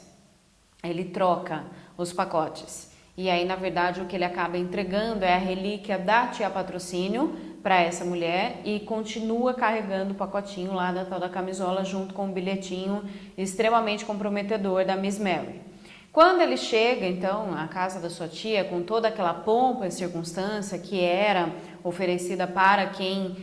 Ele troca os pacotes. E aí, na verdade, o que ele acaba entregando é a relíquia da tia Patrocínio para essa mulher e continua carregando o pacotinho lá da tal da camisola junto com um bilhetinho extremamente comprometedor da Miss Mary. Quando ele chega, então, à casa da sua tia, com toda aquela pompa e circunstância que era oferecida para quem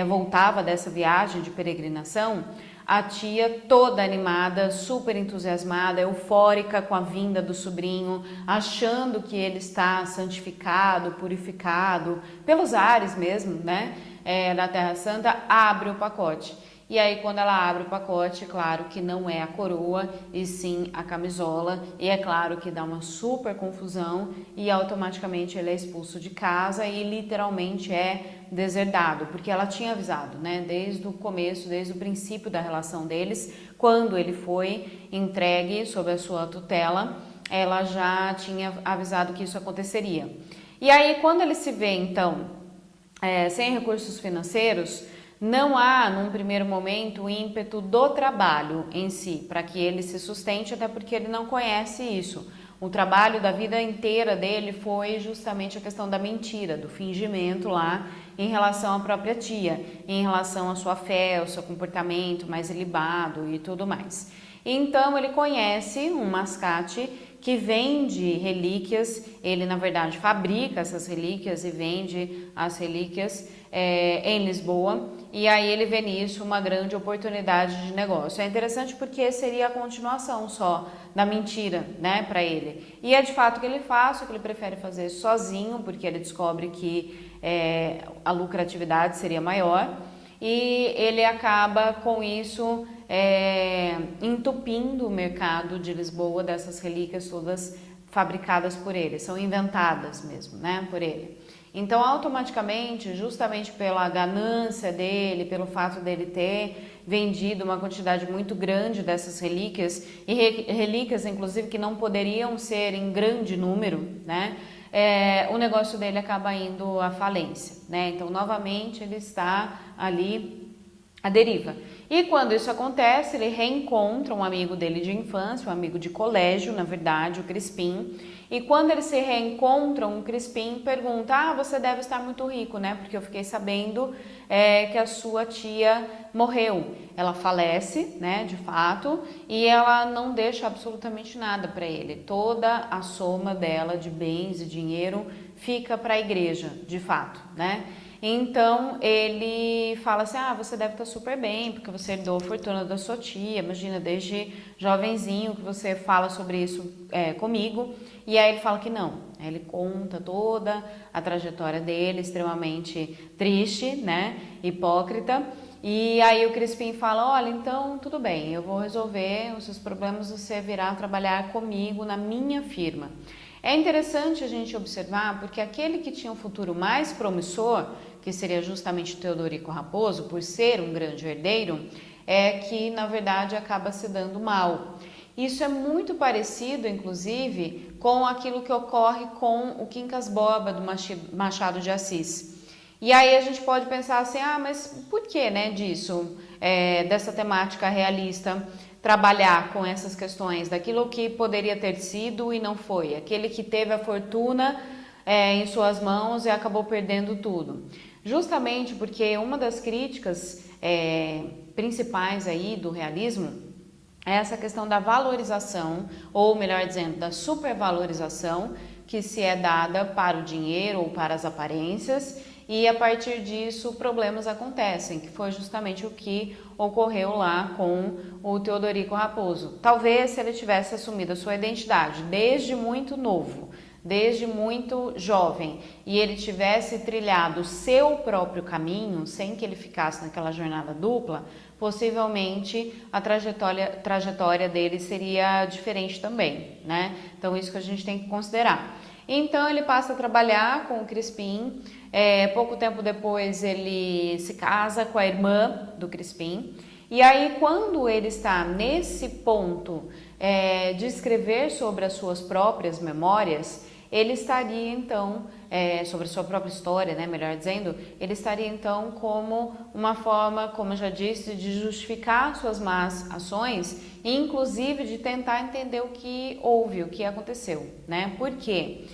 voltava dessa viagem de peregrinação, a tia toda animada, super entusiasmada, eufórica com a vinda do sobrinho, achando que ele está santificado, purificado, pelos ares mesmo, né, da Terra Santa, abre o pacote. E aí quando ela abre o pacote, claro que não é a coroa e sim a camisola, e é claro que dá uma super confusão e automaticamente ele é expulso de casa e literalmente é deserdado, porque ela tinha avisado, né, desde o começo, desde o princípio da relação deles, quando ele foi entregue sob a sua tutela, ela já tinha avisado que isso aconteceria. E aí quando ele se vê então sem recursos financeiros, não há, num primeiro momento, o ímpeto do trabalho em si, para que ele se sustente, até porque ele não conhece isso. O trabalho da vida inteira dele foi justamente a questão da mentira, do fingimento lá em relação à própria tia, em relação à sua fé, ao seu comportamento mais ilibado e tudo mais. Então ele conhece um mascate que vende relíquias, ele na verdade fabrica essas relíquias e vende as relíquias em Lisboa, e aí ele vê nisso uma grande oportunidade de negócio. É interessante porque seria a continuação só da mentira, né, para ele. E é de fato o que ele faz, o que ele prefere fazer sozinho, porque ele descobre que a lucratividade seria maior, e ele acaba com isso entupindo o mercado de Lisboa dessas relíquias todas fabricadas por ele, são inventadas mesmo, né, por ele. Então, automaticamente, justamente pela ganância dele, pelo fato dele ter vendido uma quantidade muito grande dessas relíquias, e relíquias, inclusive, que não poderiam ser em grande número, né? O negócio dele acaba indo à falência, né? Então, novamente, ele está ali à deriva. E quando isso acontece, ele reencontra um amigo dele de infância, um amigo de colégio, na verdade, o Crispim. E quando eles se reencontram, o Crispim pergunta: você deve estar muito rico, né? Porque eu fiquei sabendo que a sua tia morreu. Ela falece, né, de fato, e ela não deixa absolutamente nada para ele. Toda a soma dela de bens e dinheiro fica para a igreja, de fato, né? Então ele fala assim: você deve estar super bem, porque você herdou a fortuna da sua tia, imagina, desde jovenzinho que você fala sobre isso comigo. E aí ele fala que não, aí ele conta toda a trajetória dele, extremamente triste, né, hipócrita. E aí o Crispim fala: olha, então tudo bem, eu vou resolver os seus problemas, você virá trabalhar comigo na minha firma. É interessante a gente observar porque aquele que tinha um futuro mais promissor, que seria justamente Teodorico Raposo, por ser um grande herdeiro, é que na verdade acaba se dando mal. Isso é muito parecido, inclusive, com aquilo que ocorre com o Quincas Borba do Machado de Assis. E aí a gente pode pensar assim: mas por que, né, disso, dessa temática realista, trabalhar com essas questões daquilo que poderia ter sido e não foi, aquele que teve a fortuna em suas mãos e acabou perdendo tudo? Justamente porque uma das críticas principais aí do realismo é essa questão da valorização, ou melhor dizendo, da supervalorização que se é dada para o dinheiro ou para as aparências, e a partir disso problemas acontecem, que foi justamente o que ocorreu lá com o Teodorico Raposo. Talvez se ele tivesse assumido a sua identidade desde muito novo, desde muito jovem, e ele tivesse trilhado o seu próprio caminho, sem que ele ficasse naquela jornada dupla, possivelmente a trajetória dele seria diferente também, né? Então isso que a gente tem que considerar. Então ele passa a trabalhar com o Crispim, pouco tempo depois ele se casa com a irmã do Crispim, e aí quando ele está nesse ponto de escrever sobre as suas próprias memórias, ele estaria então, sobre a sua própria história, né, melhor dizendo, ele estaria então como uma forma, como eu já disse, de justificar suas más ações e inclusive de tentar entender o que houve, o que aconteceu, né? Por quê?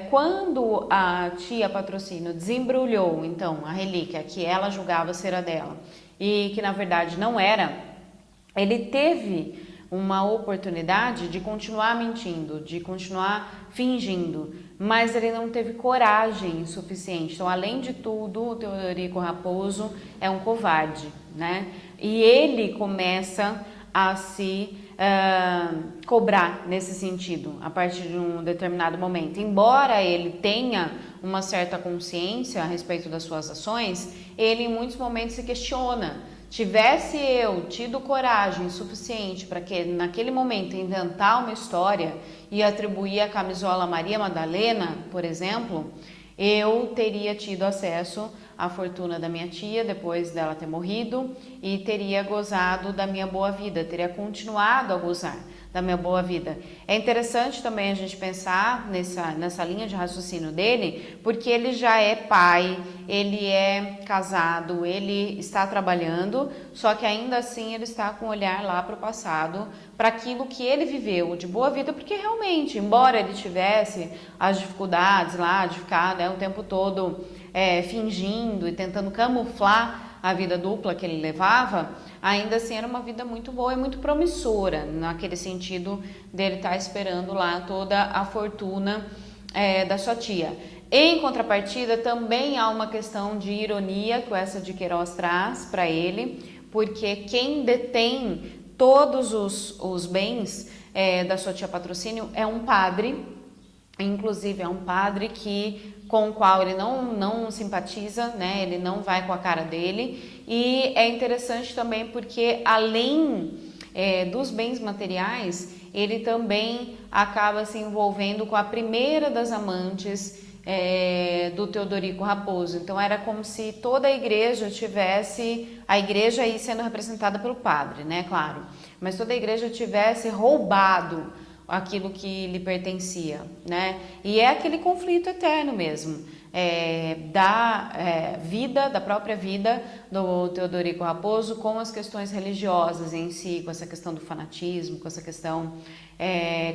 Quando a tia Patrocínio desembrulhou então a relíquia que ela julgava ser a dela e que na verdade não era, ele teve uma oportunidade de continuar mentindo, de continuar fingindo, mas ele não teve coragem suficiente. Então, além de tudo, o Teodorico Raposo é um covarde, né? E ele começa a se cobrar nesse sentido, a partir de um determinado momento. Embora ele tenha uma certa consciência a respeito das suas ações, ele em muitos momentos se questiona. Tivesse eu tido coragem suficiente para que naquele momento inventar uma história e atribuir a camisola a Maria Madalena, por exemplo, eu teria tido acesso à fortuna da minha tia depois dela ter morrido e teria gozado da minha boa vida, teria continuado a gozar da minha boa vida. É interessante também a gente pensar nessa linha de raciocínio dele, porque ele já é pai, ele é casado, ele está trabalhando, só que ainda assim ele está com o olhar lá para o passado, para aquilo que ele viveu de boa vida, porque realmente, embora ele tivesse as dificuldades lá de ficar, né, o tempo todo fingindo e tentando camuflar a vida dupla que ele levava, ainda assim era uma vida muito boa e muito promissora, naquele sentido dele estar esperando lá toda a fortuna da sua tia. Em contrapartida, também há uma questão de ironia que o Eça de Queiroz traz para ele, porque quem detém todos os bens da sua tia Patrocínio é um padre, inclusive é um padre com o qual ele não simpatiza, né? Ele não vai com a cara dele. E é interessante também porque além dos bens materiais, ele também acaba se envolvendo com a primeira das amantes do Teodorico Raposo. Então era como se toda a igreja tivesse, a igreja aí sendo representada pelo padre, né, claro, mas toda a igreja tivesse roubado aquilo que lhe pertencia, né? E é aquele conflito eterno mesmo, da própria vida do Teodorico Raposo com as questões religiosas em si, com essa questão do fanatismo, com essa questão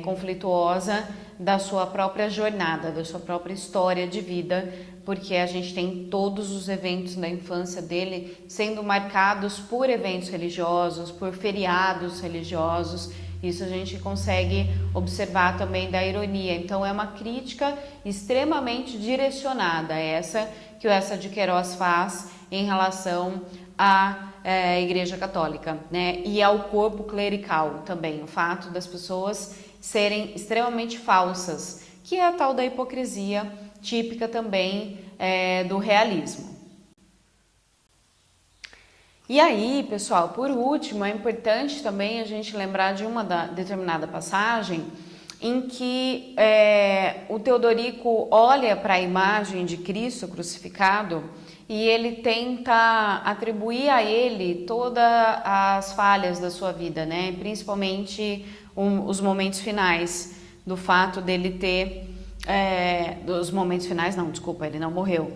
conflituosa da sua própria jornada, da sua própria história de vida, porque a gente tem todos os eventos da infância dele sendo marcados por eventos religiosos, por feriados religiosos. Isso a gente consegue observar também da ironia. Então é uma crítica extremamente direcionada, essa que o Eça de Queiroz faz em relação à Igreja Católica, né? E ao corpo clerical também, o fato das pessoas serem extremamente falsas, que é a tal da hipocrisia típica também do realismo. E aí, pessoal, por último, é importante também a gente lembrar de uma determinada passagem em que o Teodorico olha para a imagem de Cristo crucificado e ele tenta atribuir a ele todas as falhas da sua vida, né? Principalmente os momentos finais, do fato dele ter... dos momentos finais, não, desculpa, ele não morreu.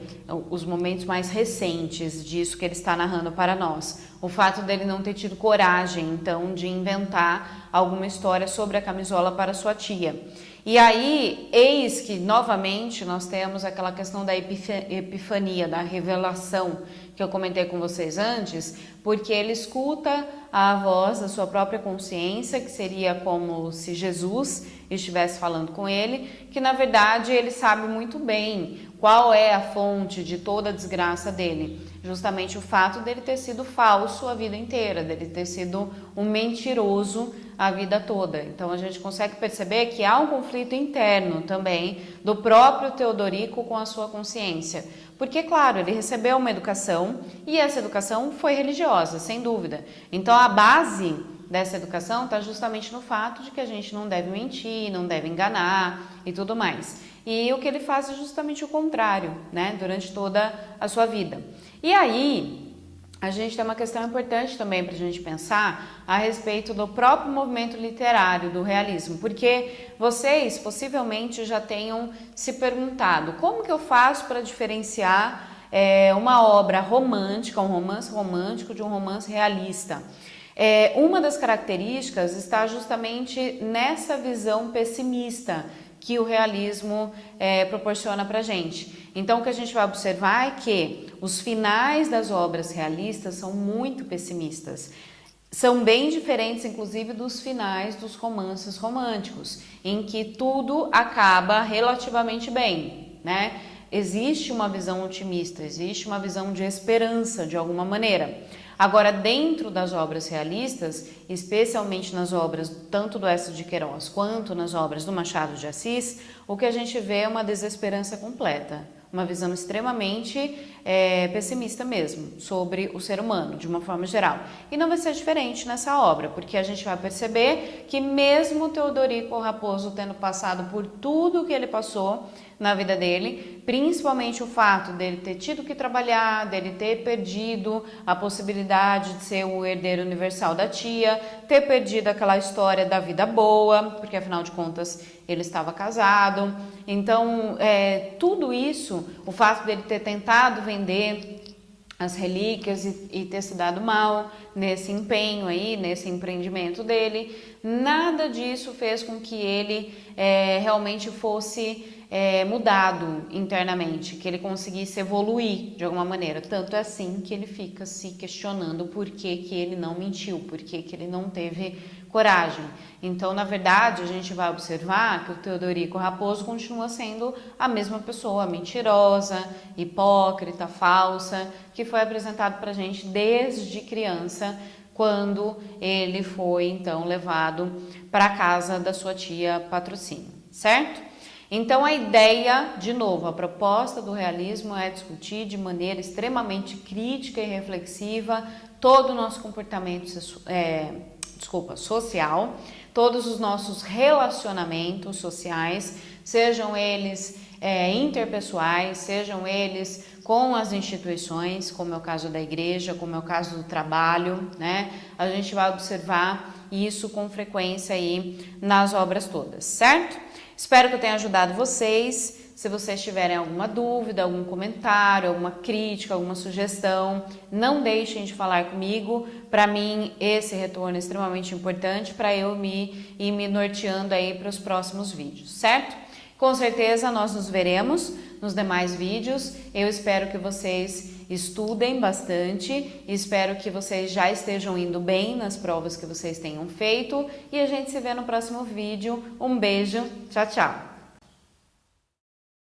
Os momentos mais recentes disso que ele está narrando para nós. O fato dele não ter tido coragem, então, de inventar alguma história sobre a camisola para sua tia. E aí, eis que, novamente, nós temos aquela questão da epifania, da revelação, que eu comentei com vocês antes, porque ele escuta a voz da sua própria consciência, que seria como se Jesus estivesse falando com ele, que na verdade ele sabe muito bem qual é a fonte de toda a desgraça dele. Justamente o fato dele ter sido falso a vida inteira, dele ter sido um mentiroso a vida toda. Então a gente consegue perceber que há um conflito interno também do próprio Teodorico com a sua consciência. Porque, claro, ele recebeu uma educação e essa educação foi religiosa, sem dúvida. Então a base dessa educação está justamente no fato de que a gente não deve mentir, não deve enganar e tudo mais. E o que ele faz é justamente o contrário, né, durante toda a sua vida. E aí, a gente tem uma questão importante também para a gente pensar a respeito do próprio movimento literário do realismo, porque vocês possivelmente já tenham se perguntado como que eu faço para diferenciar uma obra romântica, um romance romântico de um romance realista. Uma das características está justamente nessa visão pessimista que o realismo proporciona para a gente. Então, o que a gente vai observar é que os finais das obras realistas são muito pessimistas. São bem diferentes, inclusive, dos finais dos romances românticos, em que tudo acaba relativamente bem, né? Existe uma visão otimista, existe uma visão de esperança, de alguma maneira. Agora, dentro das obras realistas, especialmente nas obras tanto do Eça de Queiroz quanto nas obras do Machado de Assis, o que a gente vê é uma desesperança completa, uma visão extremamente pessimista mesmo sobre o ser humano, de uma forma geral. E não vai ser diferente nessa obra, porque a gente vai perceber que mesmo Teodorico Raposo tendo passado por tudo que ele passou na vida dele, principalmente o fato dele ter tido que trabalhar, dele ter perdido a possibilidade de ser o herdeiro universal da tia, ter perdido aquela história da vida boa, porque afinal de contas ele estava casado. Então, tudo isso, o fato dele ter tentado vender as relíquias e ter se dado mal nesse empenho aí, nesse empreendimento dele, nada disso fez com que ele realmente fosse mudado internamente, que ele conseguisse evoluir de alguma maneira. Tanto é assim que ele fica se questionando por que ele não mentiu, por que ele não teve coragem. Então, na verdade, a gente vai observar que o Teodorico Raposo continua sendo a mesma pessoa, mentirosa, hipócrita, falsa, que foi apresentado pra gente desde criança, quando ele foi, então, levado para a casa da sua tia Patrocínio, certo? Então, a ideia, de novo, a proposta do realismo é discutir de maneira extremamente crítica e reflexiva todo o nosso comportamento social, todos os nossos relacionamentos sociais, sejam eles interpessoais, sejam eles com as instituições, como é o caso da igreja, como é o caso do trabalho, né? A gente vai observar isso com frequência aí nas obras todas, certo? Espero que eu tenha ajudado vocês. Se vocês tiverem alguma dúvida, algum comentário, alguma crítica, alguma sugestão, não deixem de falar comigo. Para mim, esse retorno é extremamente importante para eu ir me norteando aí para os próximos vídeos, certo? Com certeza nós nos veremos nos demais vídeos. Eu espero que vocês estudem bastante, espero que vocês já estejam indo bem nas provas que vocês tenham feito e a gente se vê no próximo vídeo. Um beijo, tchau, tchau!